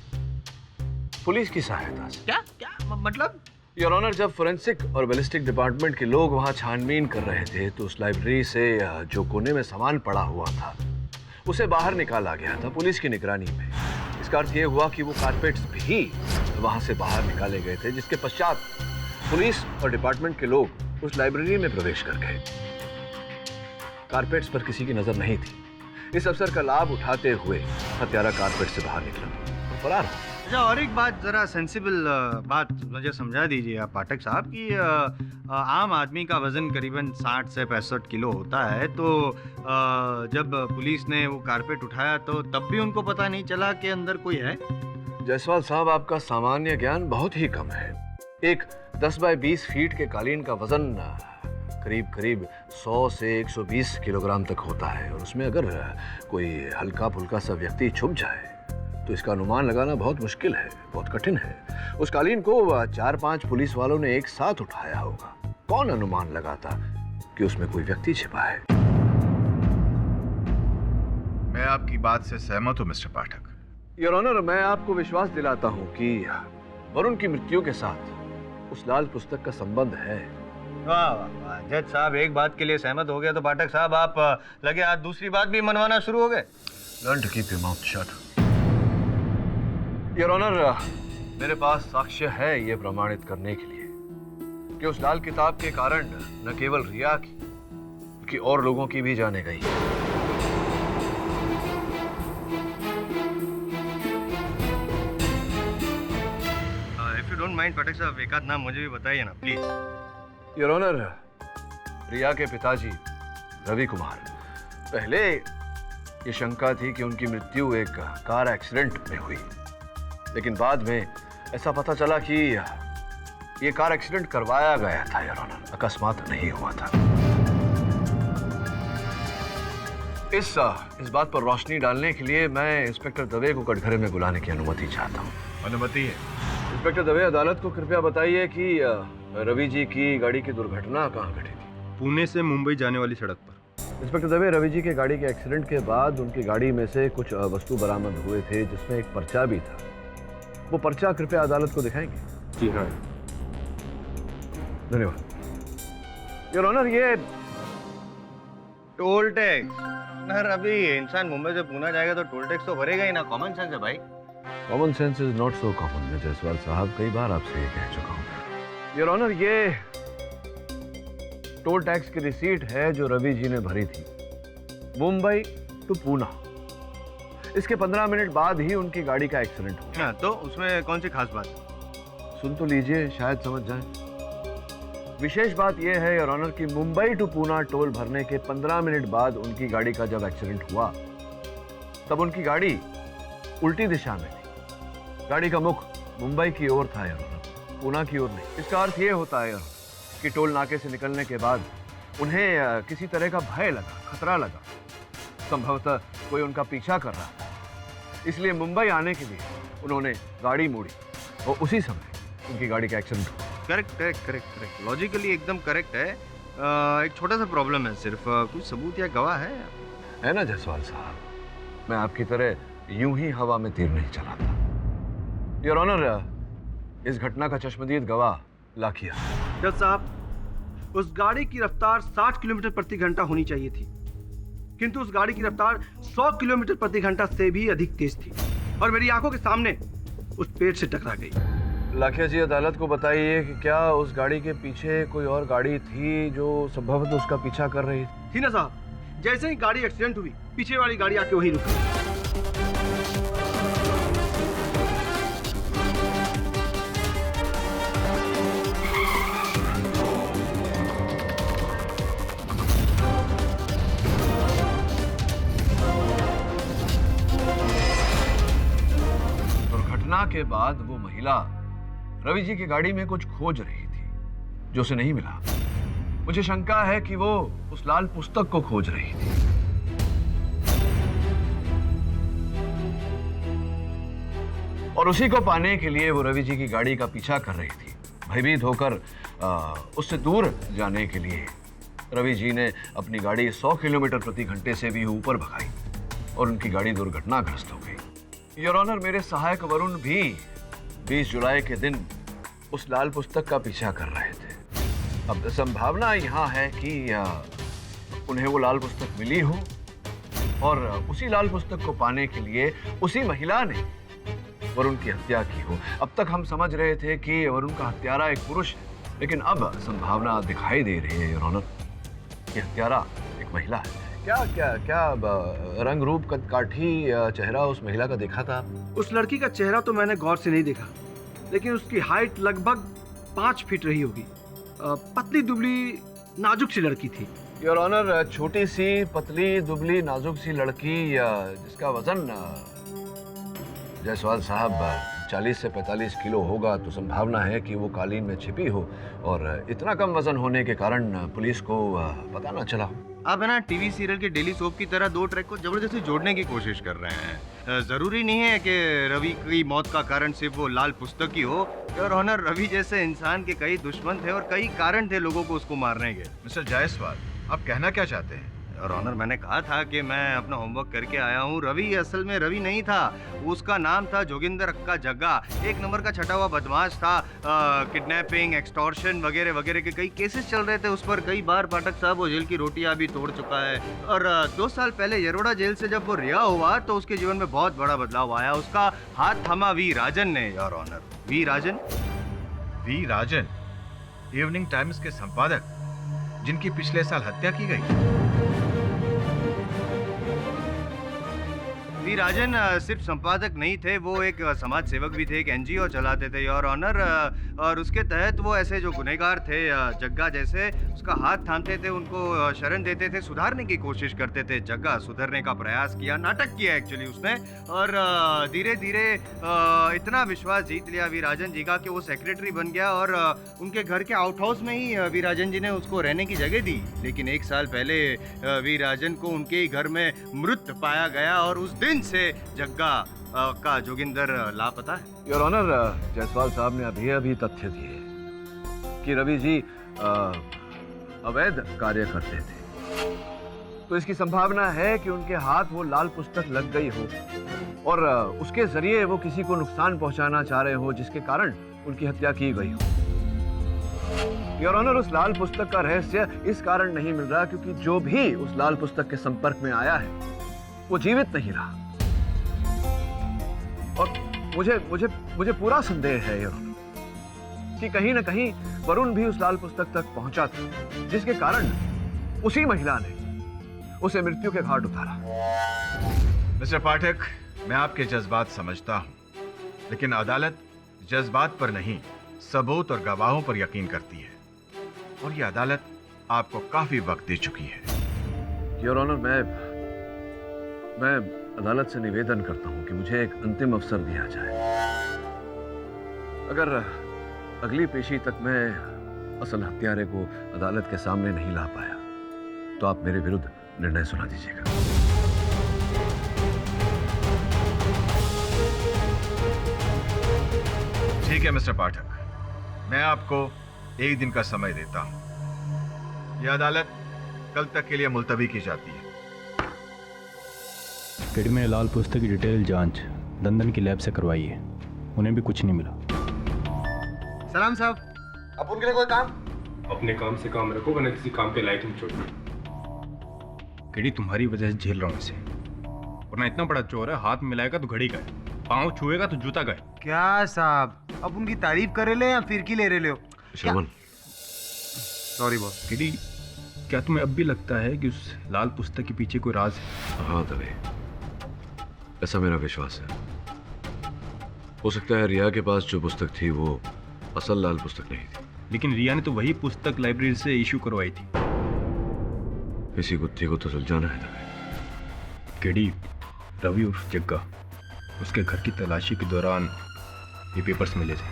पुलिस की सहायता से। क्या मतलब? योर ऑनर, जब फोरेंसिक और बैलिस्टिक डिपार्टमेंट के लोग वहां छानबीन कर रहे थे, तो उस लाइब्रेरी से जो कोने में सामान पड़ा हुआ था उसे बाहर निकाला गया था पुलिस की निगरानी में। इसका अर्थ यह हुआ कि वो कारपेट्स भी वहां से बाहर निकाले गए थे, जिसके पश्चात पुलिस और डिपार्टमेंट के लोग उस लाइब्रेरी में प्रवेश कर गए। कारपेट्स पर किसी की नजर नहीं थी। इस अवसर का लाभ उठाते हुए हत्यारा कारपेट से बाहर निकला और फरार हो। अच्छा, और एक बात, जरा सेंसिबल बात मुझे समझा दीजिए आप पाठक साहब कि आम आदमी का वजन करीबन 60 से 65 किलो होता है, तो जब पुलिस ने वो कारपेट उठाया तो तब भी उनको पता नहीं चला कि अंदर कोई है? जायसवाल साहब, आपका सामान्य ज्ञान बहुत ही कम है। एक 10 बाय 20 फीट के कालीन का वजन करीब करीब 100 से 120 किलोग्राम तक होता है, और उसमें अगर कोई हल्का फुल्का सा व्यक्ति छुप जाए तो इसका अनुमान लगाना बहुत मुश्किल है, बहुत कठिन है। उस कालीन को 4-5 पुलिस वालों ने एक साथ उठाया होगा। कौन अनुमान लगाता कि उसमें कोई व्यक्ति छिपा है? मैं आपकी बात से सहमत हूं मिस्टर पाठक। योर ऑनर, मैं आपको विश्वास दिलाता हूं कि वरुण की मृत्यु के साथ उस लाल पुस्तक का संबंध है। वाह वाह वाह, जज साहब एक बात के लिए सहमत हो गया तो पाठक साहब आप लगे आज दूसरी बात भी मनवाना शुरू हो गए। Learn to keep your mouth shut. Your honour, मेरे पास साक्ष्य है ये प्रमाणित करने के लिए कि उस लाल किताब के कारण न केवल रिया की बल्कि और लोगों की भी जाने गई। इफ यू डोंट माइंड पाठक साहब, एक आध नाम मुझे भी बताइए ना प्लीज। योर ऑनर, रिया के पिताजी रवि कुमार, पहले ये शंका थी कि उनकी मृत्यु एक कार एक्सीडेंट में हुई, लेकिन बाद में ऐसा पता चला कि ये कार एक्सीडेंट करवाया गया था योर ऑनर, अकस्मात नहीं हुआ था। इस बात पर रोशनी डालने के लिए मैं इंस्पेक्टर दवे को कटघरे में बुलाने की अनुमति चाहता हूँ। अनुमति है। इंस्पेक्टर दवे, अदालत को कृपया बताइए कि रवि जी की गाड़ी की दुर्घटना कहाँ घटी थी? पुणे से मुंबई जाने वाली सड़क पर। इंस्पेक्टर दवे, रवि जी के गाड़ी के एक्सीडेंट के बाद उनकी गाड़ी में से कुछ वस्तु बरामद हुए थे, जिसमें एक पर्चा भी था। वो पर्चा कृपया अदालत को दिखाएंगे? जी हाँ। धन्यवाद। योर ऑनर, ये टोल टैक्स ना, अभी इंसान मुंबई से पुणे जाएगा तो टोल टैक्स तो भरेगा ही ना। कॉमन सेंस है भाई। Common sense is not so common. मैं जायसवाल साहब कई बार आपसे ये कह चुका हूँ। योर ऑनर, ये टोल टैक्स की रिसीट है जो रवि जी ने भरी थी मुंबई टू पूना। इसके 15 मिनट बाद ही उनकी गाड़ी का एक्सीडेंट हुआ। तो उसमें कौन सी खास बात? सुन तो लीजिए, शायद समझ जाएं। विशेष बात यह है योर ऑनर कि मुंबई टू पूना टोल भरने के 15 मिनट बाद उनकी गाड़ी का जब एक्सीडेंट हुआ तब उनकी गाड़ी उल्टी दिशा में थी। गाड़ी का मुख मुंबई की ओर था योर ऑनर, पूना की ओर नहीं। इसका अर्थ यह होता है योर ऑनर कि टोल नाके से निकलने के बाद उन्हें किसी तरह का भय लगा, खतरा लगा। संभवतः कोई उनका पीछा कर रहा था, इसलिए मुंबई आने के लिए उन्होंने गाड़ी मोड़ी और उसी समय उनकी गाड़ी का एक्सीडेंट हुआ। करेक्ट। लॉजिकली एकदम करेक्ट है। एक छोटा सा प्रॉब्लम है सिर्फ, कुछ सबूत या गवाह है ना जायसवाल साहब? मैं आपकी तरह यूं ही हवा में तीर नहीं चलाता। योर ऑनर, इस घटना का चश्मदीद गवाह लाखिया। जज साहब, उस गाड़ी की रफ्तार 60 किलोमीटर प्रति घंटा होनी चाहिए थी, किंतु उस गाड़ी की रफ्तार 100 किलोमीटर प्रति घंटा से भी अधिक तेज थी और मेरी आंखों के सामने उस पेड़ से टकरा गई। लाखिया जी, अदालत को बताइए कि क्या उस गाड़ी के पीछे कोई और गाड़ी थी जो संभवतः उसका पीछा कर रही थी ना साहब? जैसे ही गाड़ी एक्सीडेंट हुई, पीछे वाली गाड़ी आके वहीं रुक गई। दुर्घटना के बाद वो महिला रवि जी की गाड़ी में कुछ खोज रही थी जो उसे नहीं मिला। मुझे शंका है कि वो उस लाल पुस्तक को खोज रही थी। और उसी को पाने के लिए वो रवि जी की गाड़ी का पीछा कर रही थी। भयभीत होकर उससे दूर जाने के लिए रवि जी ने अपनी गाड़ी 100 किलोमीटर प्रति घंटे से भी ऊपर भगाई और उनकी गाड़ी दुर्घटनाग्रस्त हो गई। योर ऑनर, मेरे सहायक वरुण भी 20 जुलाई के दिन उस लाल पुस्तक का पीछा कर रहे थे। अब संभावना यहाँ है कि उन्हें वो लाल पुस्तक मिली हो और उसी लाल पुस्तक को पाने के लिए उसी महिला ने वरुण की हत्या की हो। अब तक हम समझ रहे थे कि वरुण का हत्यारा एक पुरुष है, लेकिन अब संभावना दिखाई दे रही है योर ऑनर कि हत्यारा एक महिला है। क्या रंग रूप काठी चेहरा उस महिला का देखा था? उस लड़की का चेहरा तो मैंने गौर से नहीं देखा, लेकिन उसकी हाइट लगभग 5 फीट रही होगी। पतली दुबली नाजुक सी लड़की थी। योर ऑनर, छोटी सी पतली दुबली नाजुक सी लड़की जिसका वजन जायसवाल साहब 40 से 45 किलो होगा तो संभावना है कि वो कालीन में छिपी हो, और इतना कम वजन होने के कारण पुलिस को पता ना चला हो। आप है ना टीवी सीरियल के डेली सोप की तरह दो ट्रैक को जबरदस्ती जोड़ने की कोशिश कर रहे हैं। जरूरी नहीं है कि रवि की मौत का कारण सिर्फ वो लाल पुस्तक ही हो। योर ऑनर, रवि जैसे इंसान के कई दुश्मन थे और कई कारण थे लोगों को उसको मारने के। मिस्टर जायसवाल, आप कहना क्या चाहते हैं? और ऑनर, मैंने कहा था कि मैं अपना होमवर्क करके आया हूँ। रवि असल में रवि नहीं था, उसका नाम था जोगिंदर अक्का जग्गा। एक नंबर का छटा हुआ बदमाश था। किडनैपिंग, एक्सटॉर्शन वगैरह वगैरह के कई केसेस चल रहे थे उस पर। कई बार पाठक साहब वो जेल की रोटियां भी तोड़ चुका है। और 2 साल पहले यरोड़ा जेल से जब वो रिहा हुआ तो उसके जीवन में बहुत बड़ा बदलाव आया। उसका हाथ थमा वी राजन ने, your honour. V Rajan? V Rajan Evening Times के संपादक, जिनकी पिछले साल हत्या की गई। वी राजन सिर्फ संपादक नहीं थे, वो एक समाज सेवक भी थे, एक एनजीओ चलाते थे, योर ऑनर। और उसके तहत वो ऐसे जो गुनहगार थे जग्गा जैसे, उसका हाथ थामते थे, उनको शरण देते थे, सुधारने की कोशिश करते थे। जग्गा सुधरने का प्रयास किया, नाटक किया एक्चुअली उसने, और धीरे धीरे इतना विश्वास जीत लिया वी राजन जी का कि वो सेक्रेटरी बन गया। और उनके घर के आउट हाउस में ही वी राजन जी ने उसको रहने की जगह दी। लेकिन 1 साल पहले वी राजन को उनके ही घर में मृत पाया गया और उस दिन से जग्गा का जोगिंदर लापता है। योर ऑनर, जायसवाल साहब ने अभी तथ्य दिए कि रवि जी अवैध कार्य करते थे, तो इसकी संभावना है कि उनके हाथ वो लाल पुस्तक लग गई हो और उसके जरिए वो किसी को नुकसान पहुंचाना चाह रहे हो, जिसके कारण उनकी हत्या की गई हो। योर ऑनर, उस लाल पुस्तक का रहस्य इस कारण नहीं मिल रहा क्योंकि जो भी उस लाल पुस्तक के संपर्क में आया है वो जीवित नहीं रहा। और मुझे पूरा संदेह है योर ऑनर कि कहीं न कहीं वरुण भी उस लाल पुस्तक तक पहुंचा था, जिसके कारण उसी महिला ने उसे मृत्यु के घाट उतारा। मिस्टर पाठक, मैं आपके जज्बात समझता हूं, लेकिन अदालत जज्बात पर नहीं, सबूत और गवाहों पर यकीन करती है, और यह अदालत आपको काफी वक्त दे चुकी है। योर ऑनर, मैं अदालत से निवेदन करता हूं कि मुझे एक अंतिम अवसर दिया जाए। अगर अगली पेशी तक मैं असल हत्यारे को अदालत के सामने नहीं ला पाया तो आप मेरे विरुद्ध निर्णय सुना दीजिएगा। ठीक है मिस्टर पाठक, मैं आपको 1 दिन का समय देता हूं। यह अदालत कल तक के लिए मुलतवी की जाती है। केडी में लाल पुस्तक की डिटेल जांच दंदन की लैब से करवाई है, उन्हें भी कुछ नहीं मिला। सलाम साहब, अब उनके लिए कोई काम? अपने काम से काम रखो, वरना किसी काम के लायक नहीं छोड़ना। केडी, तुम्हारी वजह से झेल रहा हूँ इसे, वरना इतना बड़ा चोर है, हाथ मिलाएगा तो घड़ी गए, पाँव छुएगा तो जूता गए। क्या साहब, अब उनकी तारीफ करे ले या फिरकी ले रहे हो? Sharman, sorry boss. केडी, क्या तुम्हें अब भी लगता है कि उस लाल पुस्तक के पीछे कोई राज है? हाँ दवे, ऐसा मेरा विश्वास है। हो सकता है रिया के पास जो पुस्तक थी वो असल लाल पुस्तक नहीं थी, लेकिन रिया ने तो वही पुस्तक लाइब्रेरी से इशू करवाई थी। इसी गुत्थी को तो सुलझाना है दवे। केडी, रवि उर्फ जग्गा, उसके घर की तलाशी के दौरान ये पेपर्स मिले थे।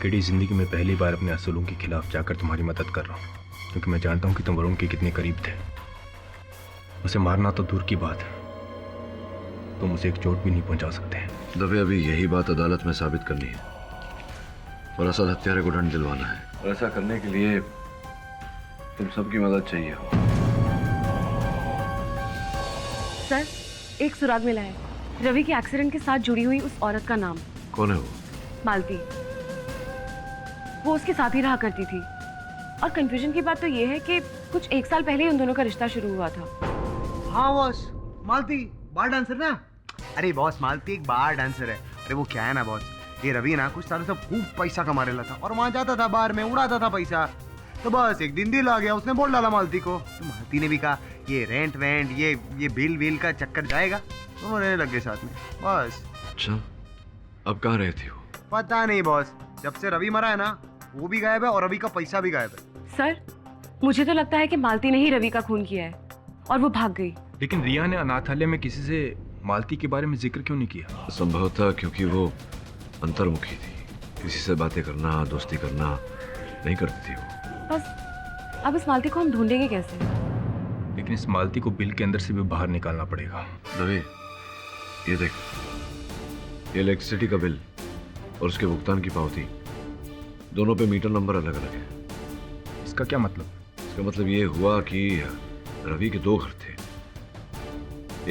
केडी, जिंदगी में पहली बार अपने असूलों के खिलाफ जाकर तुम्हारी मदद कर रहा हूँ, क्योंकि मैं जानता हूँ कि तुम वरुण के कितने करीब थे। उसे मारना तो दूर की बात है, तुम उसे एक चोट भी नहीं पहुंचा सकते। दवे, अभी यही बात अदालत में साबित करनी है और असल हत्यारे को दंड दिलवाना है, और ऐसा करने के लिए तुम सबकी मदद चाहिए हो। सर, एक सुराग मिला है, रवि के एक्सीडेंट के साथ जुड़ी हुई उस औरत का नाम। कौन है वो? मालती। वो उसके साथ ही रहा करती थी, और कंफ्यूजन की बात तो ये है कि कुछ 1 साल पहले ही उन दोनों का रिश्ता शुरू हुआ था। हाँ बॉस, मालती बार डांसर ना? अरे बॉस, मालती एक बार डांसर है। अरे वो क्या है ना बॉस, ये रवि ना कुछ सालों से खूब पैसा कमा रहा था और वहाँ जाता था बार में, उड़ाता था पैसा। तो बस एक दिन दिल आ गया, उसने बोल डाला मालती को। तो मालती ने भी कहा ये रेंट वेंट ये बिल का चक्कर जाएगा, तो वो रहने लग गए साथ में बस। अच्छा, अब कहाँ रहे थे वो? पता नहीं बॉस, जब से रवि मरा है ना वो भी गायब है और रवि का पैसा भी गायब है। सर, मुझे तो लगता है कि मालती ने ही रवि का खून किया है और वो भाग गई। लेकिन रिया ने अनाथालय में किसी से मालती के बारे में जिक्र क्यों नहीं किया? संभव था क्योंकि वो अंतर्मुखी थी, किसी से बातें करना, दोस्ती करना नहीं करती थी वो। बस अब इस मालती को हम ढूंढेंगे कैसे? लेकिन इस मालती को बिल के अंदर से भी बाहर निकालना पड़ेगा। रवि, ये देख, ये इलेक्ट्रिसिटी का बिल और उसके भुगतान की पावती, दोनों पे मीटर नंबर अलग अलग है। इसका क्या मतलब? इसका मतलब ये हुआ कि रवि के 2 घर थे,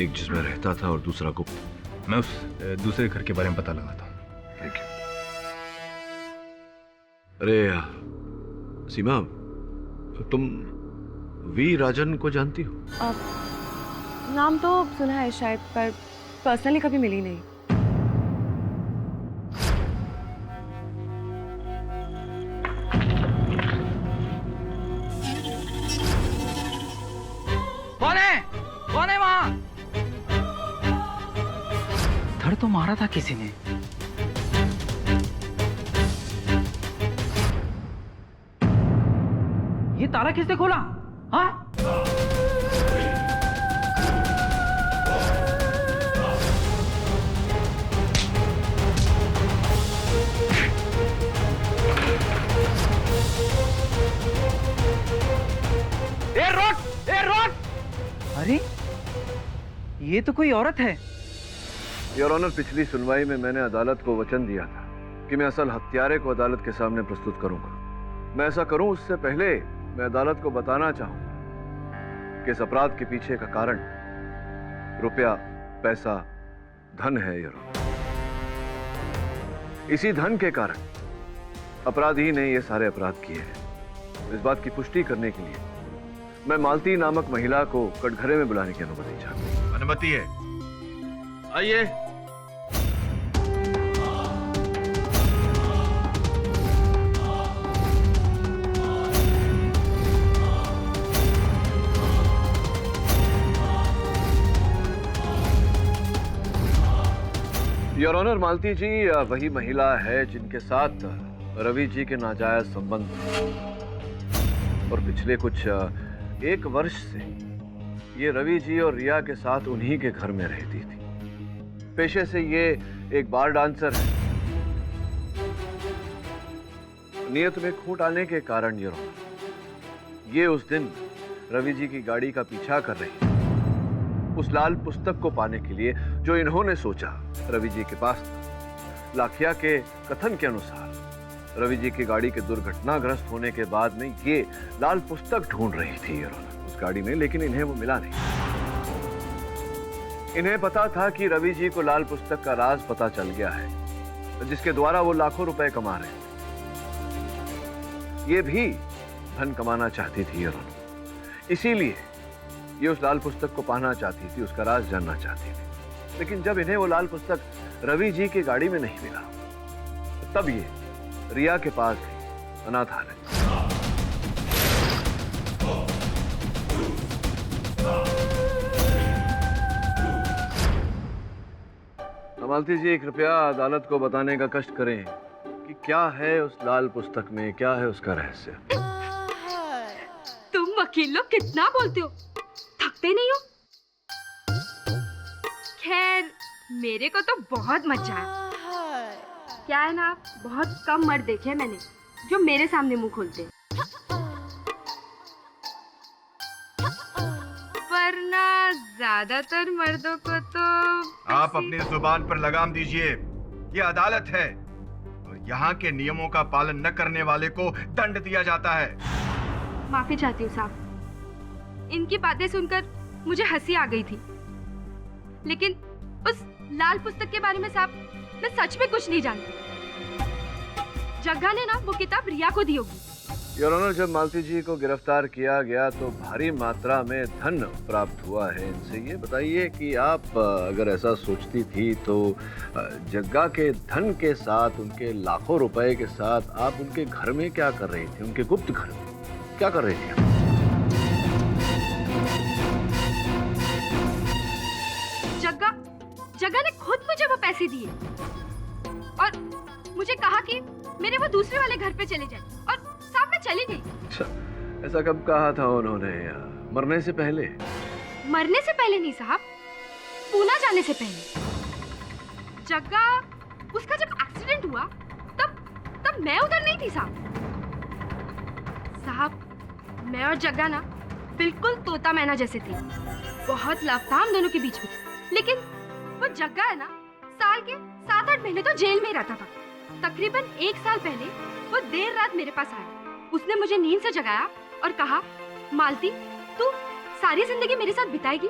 एक जिसमें रहता था और दूसरा गुप्त। मैं उस दूसरे घर के बारे में पता लगाता हूँ। ठीक है। अरे सीमा, तुम वी राजन को जानती हो? नाम तो सुना है शायद, पर पर्सनली कभी मिली नहीं। कौन है वहां? धड़ तो मारा था किसी ने। ये ताला किसने खोला? हाँ? अरे ये तो कोई औरत है। योर ऑनर, पिछली सुनवाई में मैंने अदालत को वचन दिया था कि मैं असल हत्यारे को अदालत के सामने प्रस्तुत करूंगा। मैं ऐसा करूं उससे पहले मैं अदालत को बताना चाहूंगा कि इस अपराध के पीछे का कारण रुपया, पैसा, धन है। योर ऑनर, इसी धन के कारण अपराधी ने ये सारे अपराध किए हैं। इस बात की पुष्टि करने के लिए मैं मालती नामक महिला को कटघरे में बुलाने की अनुमति चाहता हूं। अनुमति है। आइए। योर ऑनर, मालती जी वही महिला है जिनके साथ रवि जी के नाजायज संबंध और पिछले कुछ 1 वर्ष से ये रवि जी और रिया के साथ उन्हीं के घर में रहती थी। पेशे से ये एक बार डांसर है। नियत में खोट आने के कारण ये उस दिन रवि जी की गाड़ी का पीछा कर रही है, उस लाल पुस्तक को पाने के लिए जो इन्होंने सोचा रवि जी के पास था। लाखिया के कथन के अनुसार रवि जी की गाड़ी के दुर्घटनाग्रस्त होने के बाद में ये लाल पुस्तक ढूंढ रही थी उस गाड़ी में, लेकिन इन्हें वो मिला नहीं। इन्हें पता था कि रवि जी को लाल पुस्तक का राज पता चल गया है, जिसके द्वारा वो लाखों रुपए कमा रहे हैं। ये भी धन कमाना चाहती थी इसीलिए ये उस लाल पुस्तक को पाना चाहती थी, उसका राज जानना चाहती थी। लेकिन जब इन्हें वो लाल पुस्तक रवि जी की गाड़ी में नहीं मिला, तब ये रिया के पास गई, अनाथालय। मालती जी, कृपया अदालत को बताने का कष्ट करें कि क्या है उस लाल पुस्तक में, क्या है उसका रहस्य। तुम वकील लोग कितना बोलते हो, थकते नहीं हो? खैर, मेरे को तो बहुत मजा है। क्या है ना, बहुत कम मर्द देखे मैंने जो मेरे सामने मुंह खोलते हैं, वरना ज्यादातर मर्दों को तो आप अपनी जुबान पर लगाम दीजिए। ये अदालत है और यहाँ के नियमों का पालन न करने वाले को दंड दिया जाता है। माफी चाहती हूँ साहब, इनकी बातें सुनकर मुझे हंसी आ गई थी, लेकिन उस लाल पुस्तक के बारे में साहब मैं सच में कुछ नहीं जानती। जग्गा ने ना वो किताब रिया को दी होगी। योर ऑनर, जब मालती जी को गिरफ्तार किया गया तो भारी मात्रा में धन प्राप्त हुआ है इनसे। ये बताइए कि आप अगर ऐसा सोचती थी तो जग्गा के धन के साथ, उनके लाखों रुपए के साथ आप उनके घर में क्या कर रही थी, उनके गुप्त घर में क्या कर रही थी? जग्गा ने खुद मुझे वो पैसे दिए और मुझे कहा कि मेरे वो दूसरे वाले घर पे चले जाए, और साहब मैं चली गई। अच्छा, ऐसा कब कहा था उन्होंने? मरने से पहले? मरने से पहले नहीं साहब, पूना जाने से पहले। जग्गा उसका जब एक्सीडेंट हुआ तब मैं उधर नहीं थी साहब। मैं और जग्गा ना बिल्कुल तोता मैना जैसे थे। बहुत लव था हम दोनों के बीच में। लेकिन वो जग्गा है ना, साल के 7-8 महीने तो जेल में ही रहता था। तकरीबन 1 साल पहले वो देर रात मेरे पास आया। उसने मुझे नींद से जगाया और कहा, मालती तू सारी जिंदगी मेरे साथ बिताएगी।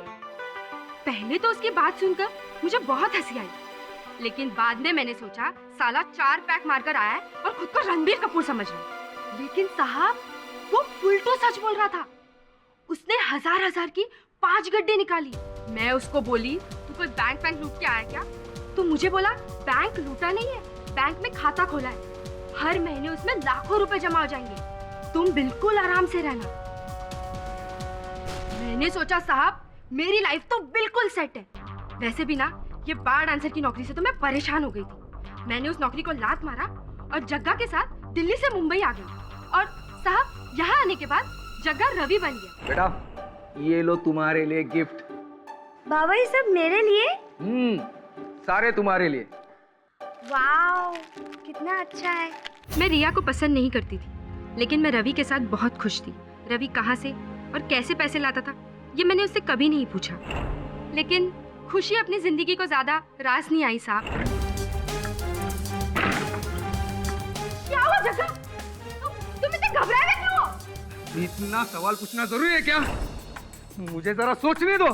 पहले तो उसकी बात सुनकर मुझे बहुत हंसी आई, लेकिन बाद में मैंने सोचा साला 4 पैक मारकर आया है और खुद को रणबीर कपूर समझ रहा। लेकिन साहब वो उल्टो सच बोल रहा था। उसने हजार की 5 गड्ढे निकाली। मैं उसको बोली, तू कोई बैंक लूट के आया क्या? तो मुझे बोला, बैंक लूटा नहीं है, बैंक में खाता खोला है, हर महीने उसमें लाखों रुपए जमा हो जाएंगे, तुम बिल्कुल आराम से रहना। मैंने सोचा साहब मेरी लाइफ तो बिल्कुल सेट है। वैसे भी ना ये बार डांसर की नौकरी से तो मैं परेशान हो गई थी। मैंने उस नौकरी को लात मारा और जग्गा के साथ दिल्ली से मुंबई आ गई। और साहब यहाँ आने के बाद जग्गा रवि बन गया। बेटा ये लो तुम्हारे लिए गिफ्ट। बाबा ये सब मेरे लिए? सारे तुम्हारे लिए। वाओ कितना अच्छा है। मैं रिया को पसंद नहीं करती थी, लेकिन मैं रवि के साथ बहुत खुश थी। रवि कहाँ से और कैसे पैसे लाता था ये मैंने उससे कभी नहीं पूछा, लेकिन खुशी अपनी जिंदगी को ज्यादा रास नहीं आई साहब। क्या हुआ जग्गा? तुम इतने घबराए हुए क्यों हो? इतना सवाल पूछना जरूरी है क्या? मुझे जरा सोचने दो।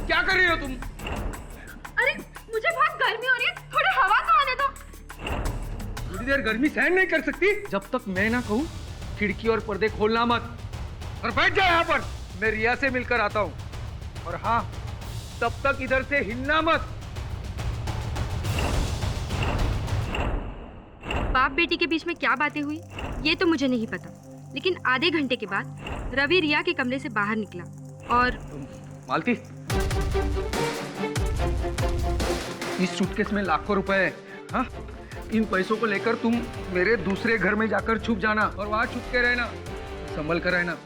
क्या कर रही हो तुम? अरे मुझे बहुत गर्मी हो रही है, थोड़ी हवा तो आने दो। थोड़ी देर गर्मी सहन नहीं कर सकती? जब तक मैं ना कहूँ खिड़की और पर्दे खोलना मत, और बैठ जाओ यहाँ पर। मैं रिया से मिलकर आता हूँ। और हाँ, तब तक इधर से हिलना मत। बाप बेटी के बीच में क्या बातें हुई ये तो मुझे नहीं पता, लेकिन आधे घंटे के बाद रवि रिया के कमरे से बाहर निकला और मालती, इस सूटकेस में लाखों रुपए है। हाँ, इन पैसों को लेकर तुम मेरे दूसरे घर में जाकर छुप जाना और वहां छुप के रहना, संभल कर रहना,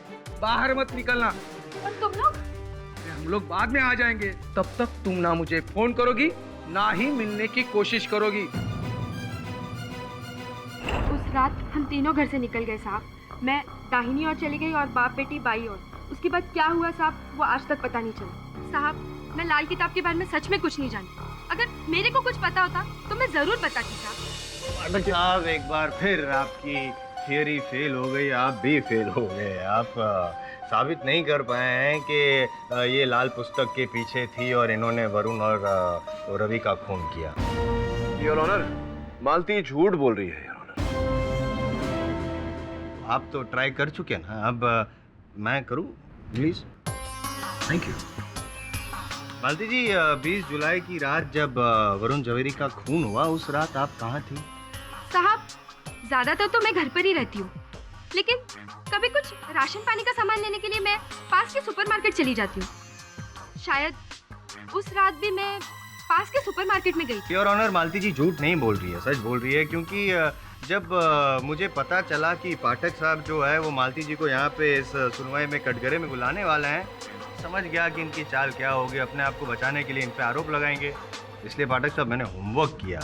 बाहर मत निकलना। और तुम लोग? हम लोग बाद में आ जाएंगे। तब तक तुम ना मुझे फोन करोगी ना ही मिलने की कोशिश करोगी। उस रात हम तीनों घर से निकल गए साहब। मैं दाहिनी ओर चली गई और बाप बेटी बाई ओर। उसके बाद क्या हुआ साहब वो आज तक पता नहीं चला। साहब मैं लाल किताब के बारे में सच में कुछ नहीं जानती। अगर मेरे को कुछ पता होता तो मैं जरूर बताती साहब। साहब एक बार फिर आपकी थियरी फेल हो गई, आप भी फेल हो गए। आप साबित नहीं कर पाए हैं कि ये लाल पुस्तक के पीछे थी और इन्होंने वरुण और रवि का खून किया। योर ऑनर, मालती झूठ बोल रही है। आप तो ट्राई कर चुके हैं ना, अब मैं करूं please? Thank you. Malti ji, 20 जुलाई की रात जब वरुण जवेरी का खून हुआ, उस रात आप कहाँ थी? साहब ज्यादातर तो मैं घर पर ही रहती हूँ, लेकिन कभी कुछ राशन पानी का सामान लेने के लिए मैं पास के सुपरमार्केट चली जाती हूँ। शायद उस रात भी मैं पास के सुपरमार्केट में गई थी। योर ऑनर, मालती जी झूठ नहीं बोल रही है, सच बोल रही है। क्योंकि जब मुझे पता चला कि पाठक साहब जो है वो मालती जी को यहाँ पे इस सुनवाई में कटघरे में बुलाने वाले हैं, समझ गया कि इनकी चाल क्या होगी। अपने आप को बचाने के लिए इन पे आरोप लगाएंगे, इसलिए पाठक साहब मैंने होमवर्क किया।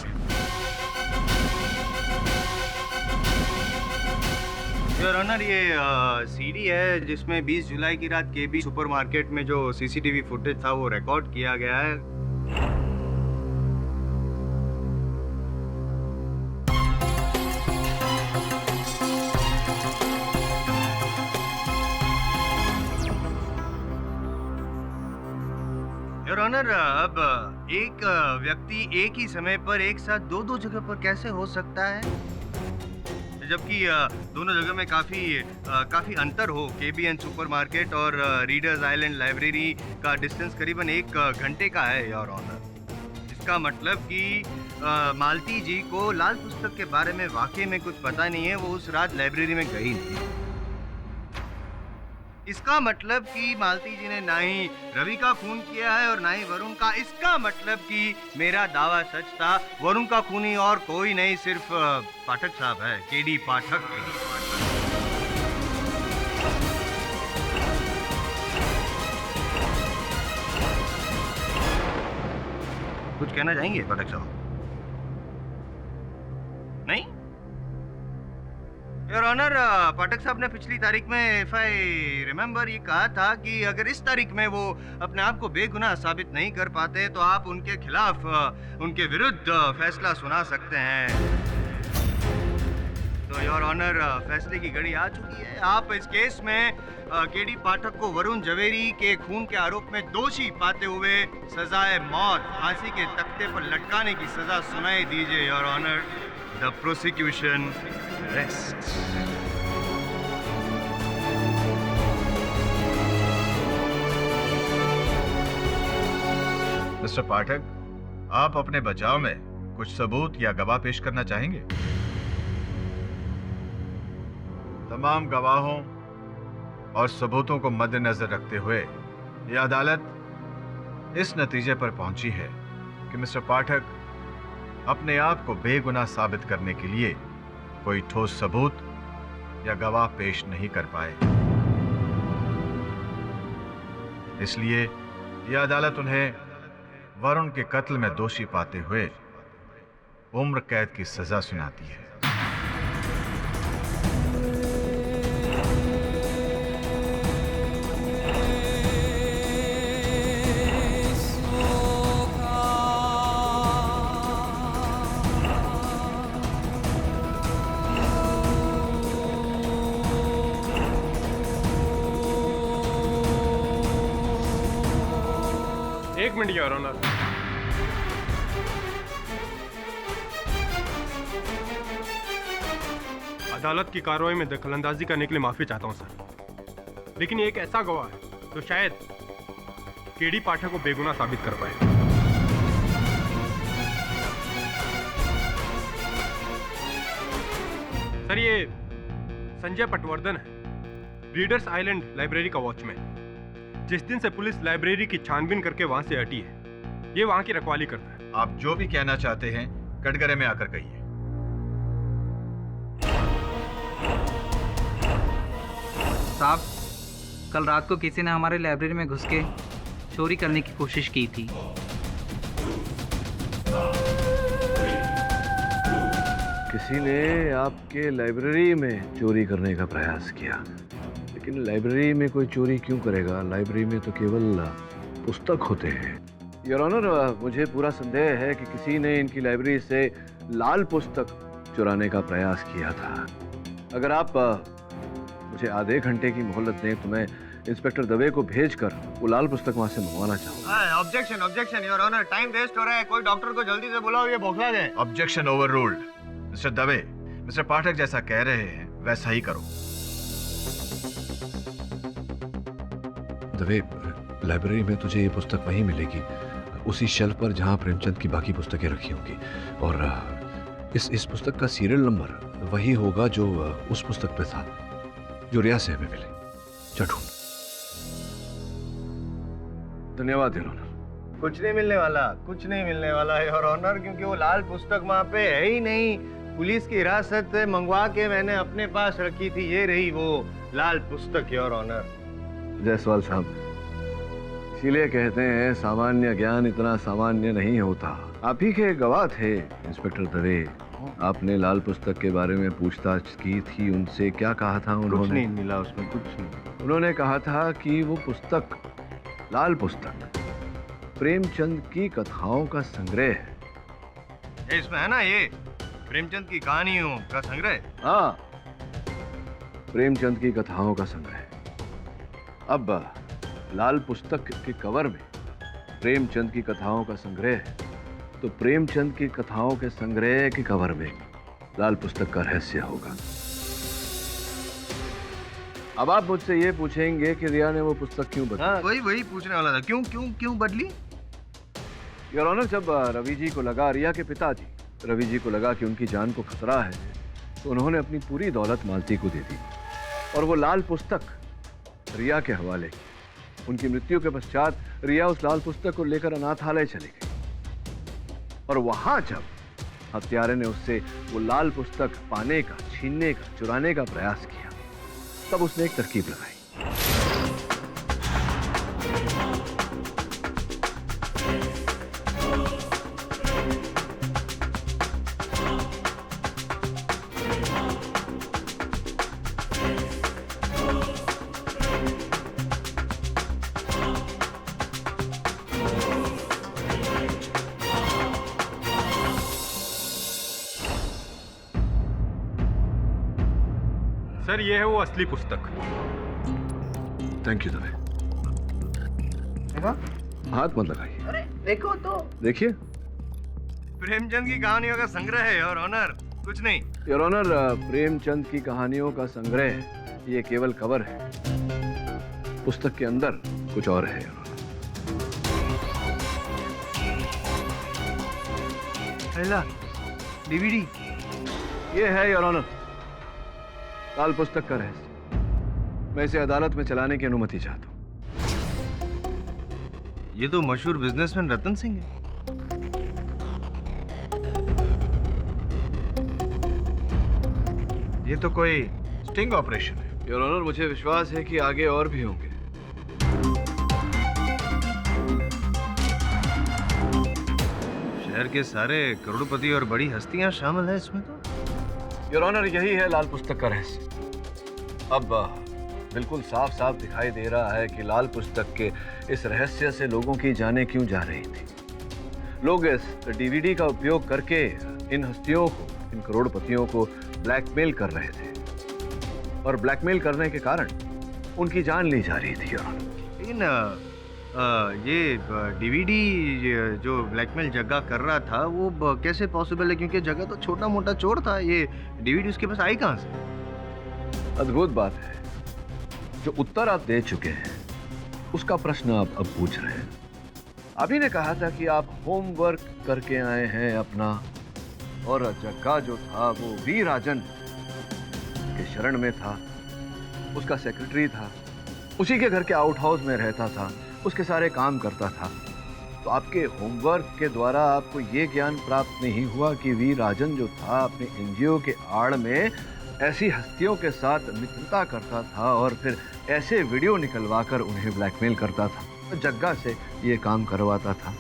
योर ऑनर, ये सीडी है जिसमें 20 जुलाई की रात केबी सुपरमार्केट में जो सीसीटीवी फुटेज था वो रिकॉर्ड किया गया है। योर ऑनर, अब एक व्यक्ति एक ही समय पर एक साथ दो जगह पर कैसे हो सकता है, जबकि दोनों जगह में काफ़ी अंतर हो। केबीएन सुपरमार्केट और रीडर्स आइलैंड लाइब्रेरी का डिस्टेंस करीबन 1 घंटे का है योर ऑनर। इसका मतलब कि मालती जी को लाल पुस्तक के बारे में वाकई में कुछ पता नहीं है, वो उस रात लाइब्रेरी में गई थी। इसका मतलब कि मालती जी ने ना ही रवि का खून किया है और ना ही वरुण का। इसका मतलब कि मेरा दावा सच था, वरुण का खूनी और कोई नहीं, सिर्फ पाठक साहब है, केडी पाठक। कुछ कहना चाहेंगे पाठक साहब? नहीं? योर ऑनर, पाठक साहब ने पिछली तारीख में इफ आई रिमेम्बर ये कहा था कि अगर इस तारीख में वो अपने आप को बेगुनाह साबित नहीं कर पाते तो आप उनके खिलाफ उनके विरुद्ध फैसला सुना सकते हैं। तो योर ऑनर, फैसले की घड़ी आ चुकी है। आप इस केस में केडी पाठक को वरुण जवेरी के खून के आरोप में दोषी पाते हुए सजाए मौत, फांसी के तख्ते पर लटकाने की सजा सुनाई दीजिए your honour. The prosecution rest. Mister Pathak, आप अपने बचाव में कुछ सबूत या गवाह पेश करना चाहेंगे? तमाम गवाहों और सबूतों को मद्देनजर रखते हुए यह अदालत इस नतीजे पर पहुंची है कि मिस्टर पाठक अपने आप को बेगुनाह साबित करने के लिए कोई ठोस सबूत या गवाह पेश नहीं कर पाए। इसलिए यह अदालत उन्हें वरुण के कत्ल में दोषी पाते हुए उम्र कैद की सजा सुनाती है। एक मिनट योर ऑनर। अदालत की कार्रवाई में दखलंदाजी करने के लिए माफी चाहता हूं सर, लेकिन ये एक ऐसा गवाह है जो शायद केडी पाठक को बेगुनाह साबित कर पाए। सर, ये संजय पटवर्धन है, रीडर्स आइलैंड लाइब्रेरी का वॉचमैन। जिस दिन से पुलिस लाइब्रेरी की छानबीन करके वहां से हटी है, ये वहां की रखवाली करता है। आप जो भी कहना चाहते हैं कटघरे में आकर कहिए। साहब, कल रात को किसी ने हमारे लाइब्रेरी में घुस के चोरी करने की कोशिश की थी। किसी ने आपके लाइब्रेरी में चोरी करने का प्रयास किया, लेकिन लाइब्रेरी में कोई चोरी क्यों करेगा? लाइब्रेरी में तो केवल पुस्तक होते हैं। योर ऑनर, मुझे पूरा संदेह है कि किसी ने इनकी लाइब्रेरी से लाल पुस्तक चुराने का प्रयास किया था। अगर आप मुझे आधे घंटे की मोहलत दें तो मैं इंस्पेक्टर दवे को भेजकर वो लाल पुस्तक वहां से मंगवाना चाहूंगा। Objection, objection your honour, time waste हो रहा है। कोई डॉक्टर को जल्दी से बुलाओ, ये बौखला गए। Objection overruled. Mister Dave, mister Pathak जैसा कह रहे हैं वैसा ही करो। दवे, लाइब्रेरी में तुझे ये पुस्तक वहीं मिलेगी, उसी शेल्फ पर जहां प्रेमचंद की बाकी पुस्तकें रखी होंगी। और इस पुस्तक का सीरियल नंबर वही होगा जो उस पुस्तक पे था जो रिया से हमें मिले। चढ़ू। धन्यवाद योर ऑनर। कुछ नहीं मिलने वाला, कुछ नहीं मिलने वाला योर ऑनर, क्योंकि वो लाल पुस्तक वहाँ पे है ही नहीं। पुलिस की हिरासत से मंगवा के मैंने अपने पास रखी थी, ये रही वो लाल पुस्तक योर ऑनर। जायसवाल साहब, इसीलिए कहते हैं सामान्य ज्ञान इतना सामान्य नहीं होता। आप ही के गवाह थे इंस्पेक्टर दवे। आपने लाल पुस्तक के बारे में पूछताछ की थी, उनसे क्या कहा था उन्होंने? कुछ नहीं मिला उसमें, कुछ नहीं। उन्होंने कहा था कि वो पुस्तक, लाल पुस्तक, प्रेमचंद की कथाओं का संग्रह है। इसमें है ना ये प्रेमचंद की कहानियों का संग्रह। हाँ, प्रेमचंद की कथाओं का संग्रह। अब लाल पुस्तक के कवर में प्रेमचंद की कथाओं का संग्रह है, तो प्रेमचंद की कथाओं के संग्रह के कवर में लाल पुस्तक का रहस्य होगा। अब आप मुझसे ये पूछेंगे कि रिया ने वो पुस्तक क्यों बदली? हाँ, वही पूछने वाला था। क्यों बदली? योर ऑनर, जब रवि जी को लगा, रिया के पिताजी रवि जी को लगा कि उनकी जान को खतरा है, तो उन्होंने अपनी पूरी दौलत मालती को दे दी और वो लाल पुस्तक रिया के हवाले की। उनकी मृत्यु के पश्चात रिया उस लाल पुस्तक को लेकर अनाथालय चली गई और वहां जब हत्यारे ने उससे वो लाल पुस्तक पाने का, छीनने का, चुराने का प्रयास किया, तब उसने एक तरकीब लगाई। सर ये है वो असली पुस्तक। Thank you Dave. हाथ मत लगाइए। अरे देखो तो, देखिए प्रेमचंद की कहानियों का संग्रह है योर ऑनर, कुछ नहीं। योर ऑनर, प्रेमचंद की कहानियों का संग्रह ये केवल कवर है, पुस्तक के अंदर कुछ और है। डीवीडी ये है योर ऑनर, लाल पुस्तक का रहस्य। मैं इसे अदालत में चलाने की अनुमति चाहता हूँ। ये तो मशहूर बिजनेसमैन रतन सिंह है। ये तो कोई स्टिंग ऑपरेशन है। योर ऑनर, मुझे विश्वास है कि आगे और भी होंगे। शहर के सारे करोड़पति और बड़ी हस्तियां शामिल हैं इसमें तो। योर ऑनर, यही है लाल पुस्तक का रहस्य। अब बिल्कुल साफ साफ दिखाई दे रहा है कि लाल पुस्तक के इस रहस्य से लोगों की जानें क्यों जा रही थी। लोग इस डीवीडी का उपयोग करके इन हस्तियों को, इन करोड़पतियों को ब्लैकमेल कर रहे थे, और ब्लैकमेल करने के कारण उनकी जान ली जा रही थी। लेकिन ये डीवीडी जो ब्लैकमेल जग्गा कर रहा था वो कैसे पॉसिबल है, क्योंकि जग्गा तो छोटा मोटा चोर था। ये डीवीडी उसके पास आई कहाँ से? अद्भुत बात है। जो उत्तर आप दे चुके हैं उसका प्रश्न आप अब पूछ रहे हैं। आप ही ने कहा था कि आप होमवर्क करके आए हैं अपना, और जग्गा जो था वो वी राजन के शरण में था, उसका सेक्रेटरी था, उसी के घर के आउट हाउस में रहता था, उसके सारे काम करता था। तो आपके होमवर्क के द्वारा आपको ये ज्ञान प्राप्त नहीं हुआ कि वी राजन जो था अपने एनजीओ के आड़ में ऐसी हस्तियों के साथ मित्रता करता था और फिर ऐसे वीडियो निकलवाकर उन्हें ब्लैकमेल करता था, तो जग्गा से ये काम करवाता था।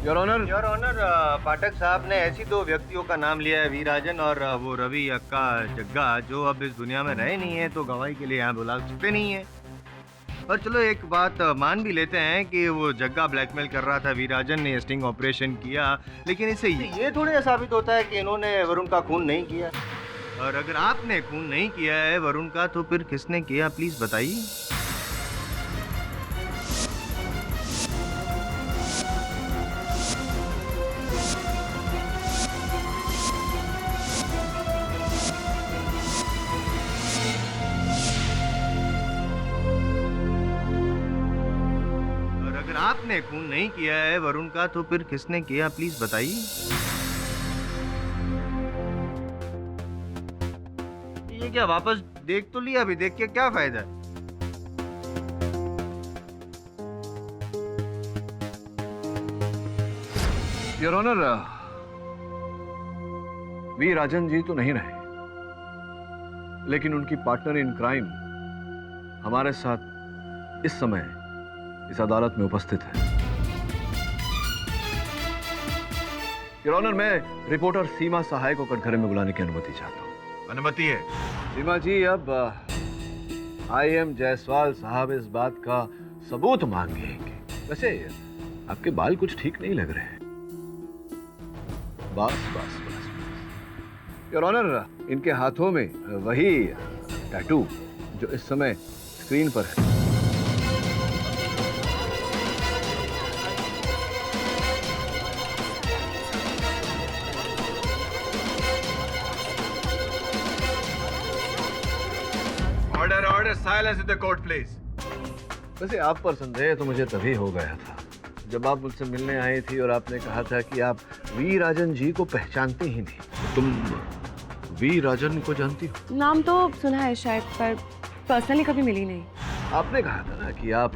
योर ऑनर, पाठक साहब ने ऐसी दो व्यक्तियों का नाम लिया है, वी राजन और वो रवि अक्का जग्गा, जो अब इस दुनिया में रहे नहीं है, तो गवाही के लिए यहाँ बुला सकते नहीं है। और चलो एक बात मान भी लेते हैं कि वो जग्गा ब्लैकमेल कर रहा था, वी राजन ने स्टिंग ऑपरेशन किया, लेकिन इससे ये थोड़े साबित होता है कि इन्होंने वरुण का खून नहीं किया। और अगर आपने खून नहीं किया है वरुण का, तो फिर किसने किया, प्लीज बताइए। और अगर आपने खून नहीं किया है वरुण का, तो फिर किसने किया, प्लीज बताइए। क्या वापस देख तो लिया, अभी देख के क्या फायदा है? योर ऑनर, वी राजन जी तो नहीं रहे, लेकिन उनकी पार्टनर इन क्राइम हमारे साथ इस समय इस अदालत में उपस्थित है। योर ऑनर, मैं रिपोर्टर सीमा सहाय को कटघरे में बुलाने की अनुमति चाहता हूँ। अनुमति है। सीमा जी, अब IM जायसवाल साहब इस बात का सबूत मांगेंगे। वैसे आपके बाल कुछ ठीक नहीं लग रहे हैं। बस। योर ऑनर, इनके हाथों में वही टैटू जो इस समय स्क्रीन पर है। Order, silence in the court, please. वैसे आप पर संदेह तो मुझे तभी हो गया था जब आप मुझसे मिलने आई थी और आपने कहा था कि आप वी राजन जी को पहचानते ही नहीं। तुम वी राजन को जानती हो? नाम तो सुना है शायद, पर पर्सनली कभी मिली नहीं। आपने कहा था ना कि आप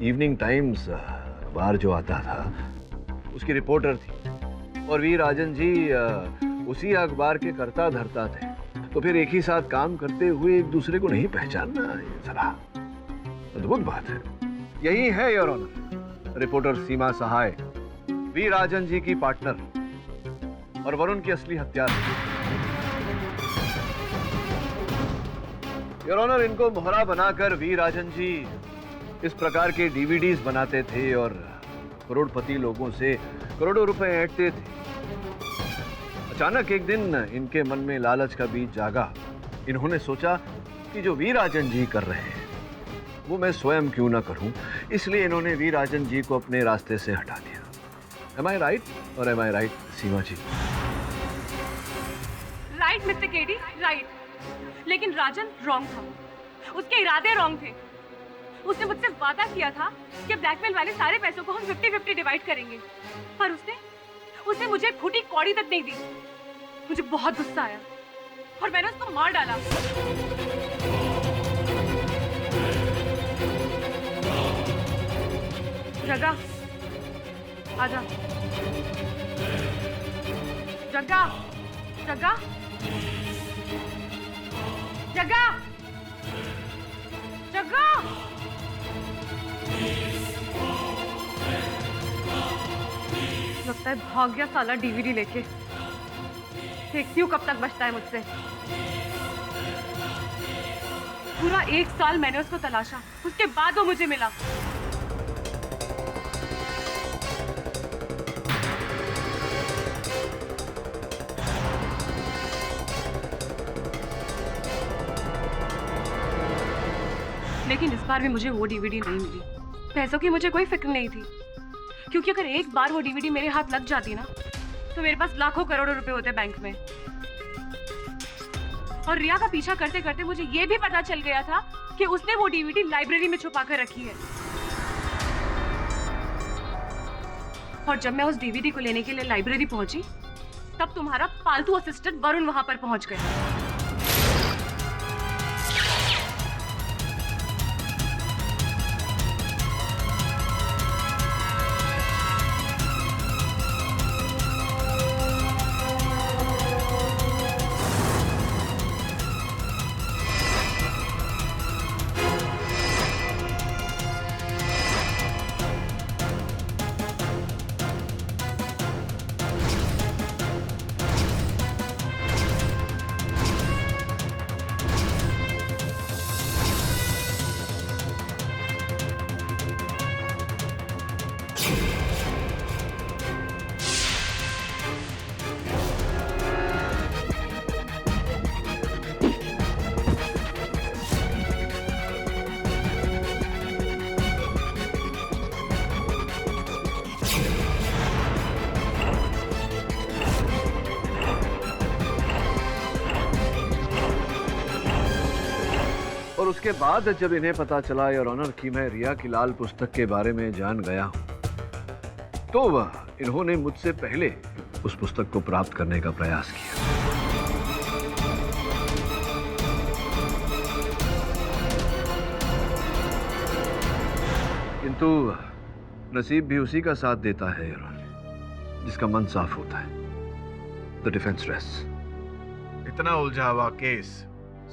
इवनिंग टाइम्स अखबार जो आता था उसकी रिपोर्टर थी, और वी राजन जी उसी अखबार के कर्ता धर्ता थे, तो फिर एक ही साथ काम करते हुए एक दूसरे को नहीं पहचानना, ये सलाह अद्भुत बात है। यही है your honour, reporter Seema Sahay V Rajan ji की पार्टनर और वरुण की असली हत्यारा। योर ऑनर, इनको मोहरा बनाकर वी राजन जी इस प्रकार के डीवीडीज बनाते थे और करोड़पति लोगों से करोड़ों रुपए ऐंठते थे। अचानक एक दिन इनके मन में लालच का बीज जागा इन्होंने सोचा कि जो वीराजन जी कर रहे हैं वो मैं स्वयं क्यों ना करूं, इसलिए इन्होंने वीराजन जी को अपने रास्ते से हटा दिया। Am I right or am I right, Seema ji? Right mister KD, right. लेकिन राजन रॉन्ग था, उसके इरादे रॉन्ग थे। उसने मुझसे वादा किया था कि ब्लैकमेल वाले सारे पैसों को हम 50-50 डिवाइड करेंगे, पर उसने मुझे फूटी कौड़ी तक नहीं दी। मुझे बहुत गुस्सा आया और मैंने उसको मार डाला। जग्गा, आजा। जग्गा, जग्गा, जग्गा, जग्गा। लगता है भाग गया साला डीवीडी लेके। देखती हूँ कब तक बचता है मुझसे। पूरा 1 साल मैंने उसको तलाशा, उसके बाद वो मुझे मिला। लेकिन इस बार भी मुझे वो डीवीडी नहीं मिली। पैसों की मुझे कोई फिक्र नहीं थी, क्योंकि अगर एक बार वो डीवीडी मेरे हाथ लग जाती ना तो मेरे पास लाखों करोड़ों रुपए होते बैंक में। और रिया का पीछा करते करते मुझे ये भी पता चल गया था कि उसने वो डीवीडी लाइब्रेरी में छुपा कर रखी है। और जब मैं उस डीवीडी को लेने के लिए लाइब्रेरी पहुंची तब तुम्हारा पालतू असिस्टेंट वरुण वहां पर पहुंच गया। और उसके बाद जब इन्हें पता चला योर ऑनर कि मैं रिया की लाल पुस्तक के बारे में जान गया हूं, तो वह इन्होंने मुझसे पहले उस पुस्तक को प्राप्त करने का प्रयास किया। किंतु नसीब भी उसी का साथ देता है योर ऑनर जिसका मन साफ होता है। The defence rest. इतना उलझा हुआ केस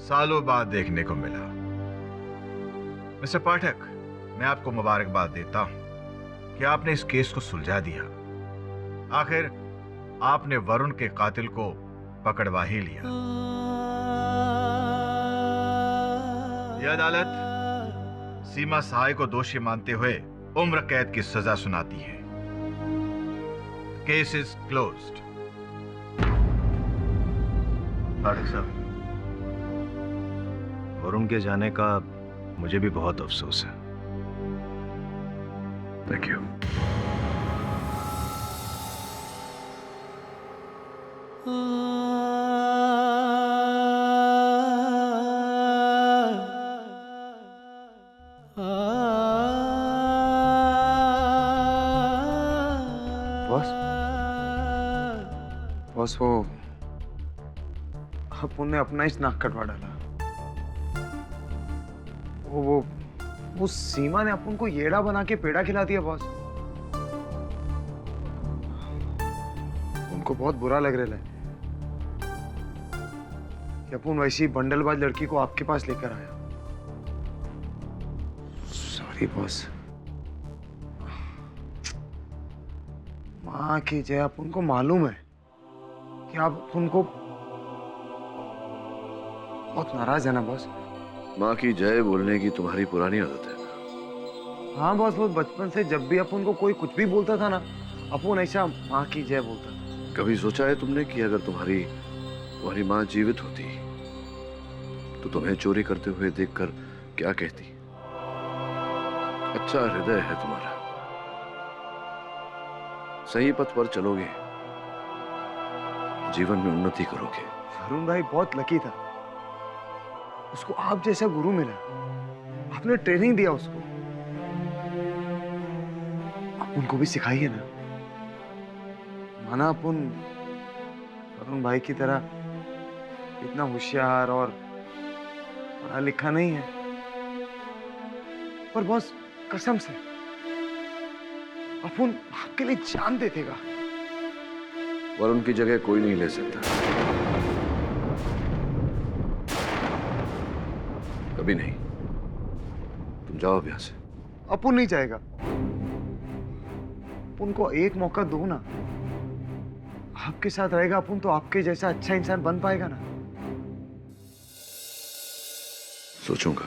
सालों बाद देखने को मिला। मिस्टर पाठक, मैं आपको मुबारकबाद देता हूं कि आपने इस केस को सुलझा दिया। आखिर आपने वरुण के कातिल को पकड़वा ही लिया। यह अदालत सीमा सहाय को दोषी मानते हुए उम्र कैद की सजा सुनाती है। Case is closed. पाठक साहब, वरुण के जाने का मुझे भी बहुत अफसोस है। Thank you. बॉस वो अपुन ने अपना ही नाक कटवा डाला। वो सीमा ने अपुन को येड़ा बना के पेड़ा खिला दिया बॉस। उनको बहुत बुरा लग रहा है कि अपुन वैसी बंडलबाज लड़की को आपके पास लेकर आया। Sorry boss. माँ की जय। अपुन को मालूम है कि आप उनको बहुत नाराज है ना बॉस। माँ की जय बोलने की तुम्हारी पुरानी आदत है। हाँ बॉस, वो बचपन से जब भी अपुन को कोई कुछ भी बोलता था ना, अपुन ऐसा माँ की जय बोलता था। कभी सोचा है तुमने कि अगर तुम्हारी माँ जीवित होती तो तुम्हें चोरी करते हुए देखकर क्या कहती? अच्छा हृदय है तुम्हारा, सही पथ पर चलोगे, जीवन में उन्नति करोगे। वरुण भाई बहुत लकी था, उसको आप जैसा गुरु मिला, आपने ट्रेनिंग दिया उसको। आप उनको भी सिखाइए ना, माना अपन वरुण भाई की तरह इतना होशियार और पढ़ा लिखा नहीं है, पर बॉस कसम से अपन आपके लिए जान दे देगा। वरुण की जगह कोई नहीं ले सकता, कभी नहीं। तुम जाओ अब यहां से। अपन नहीं जाएगा, अपन को एक मौका दो ना, आपके साथ रहेगा अपन तो आपके जैसा अच्छा इंसान बन पाएगा ना। सोचूंगा।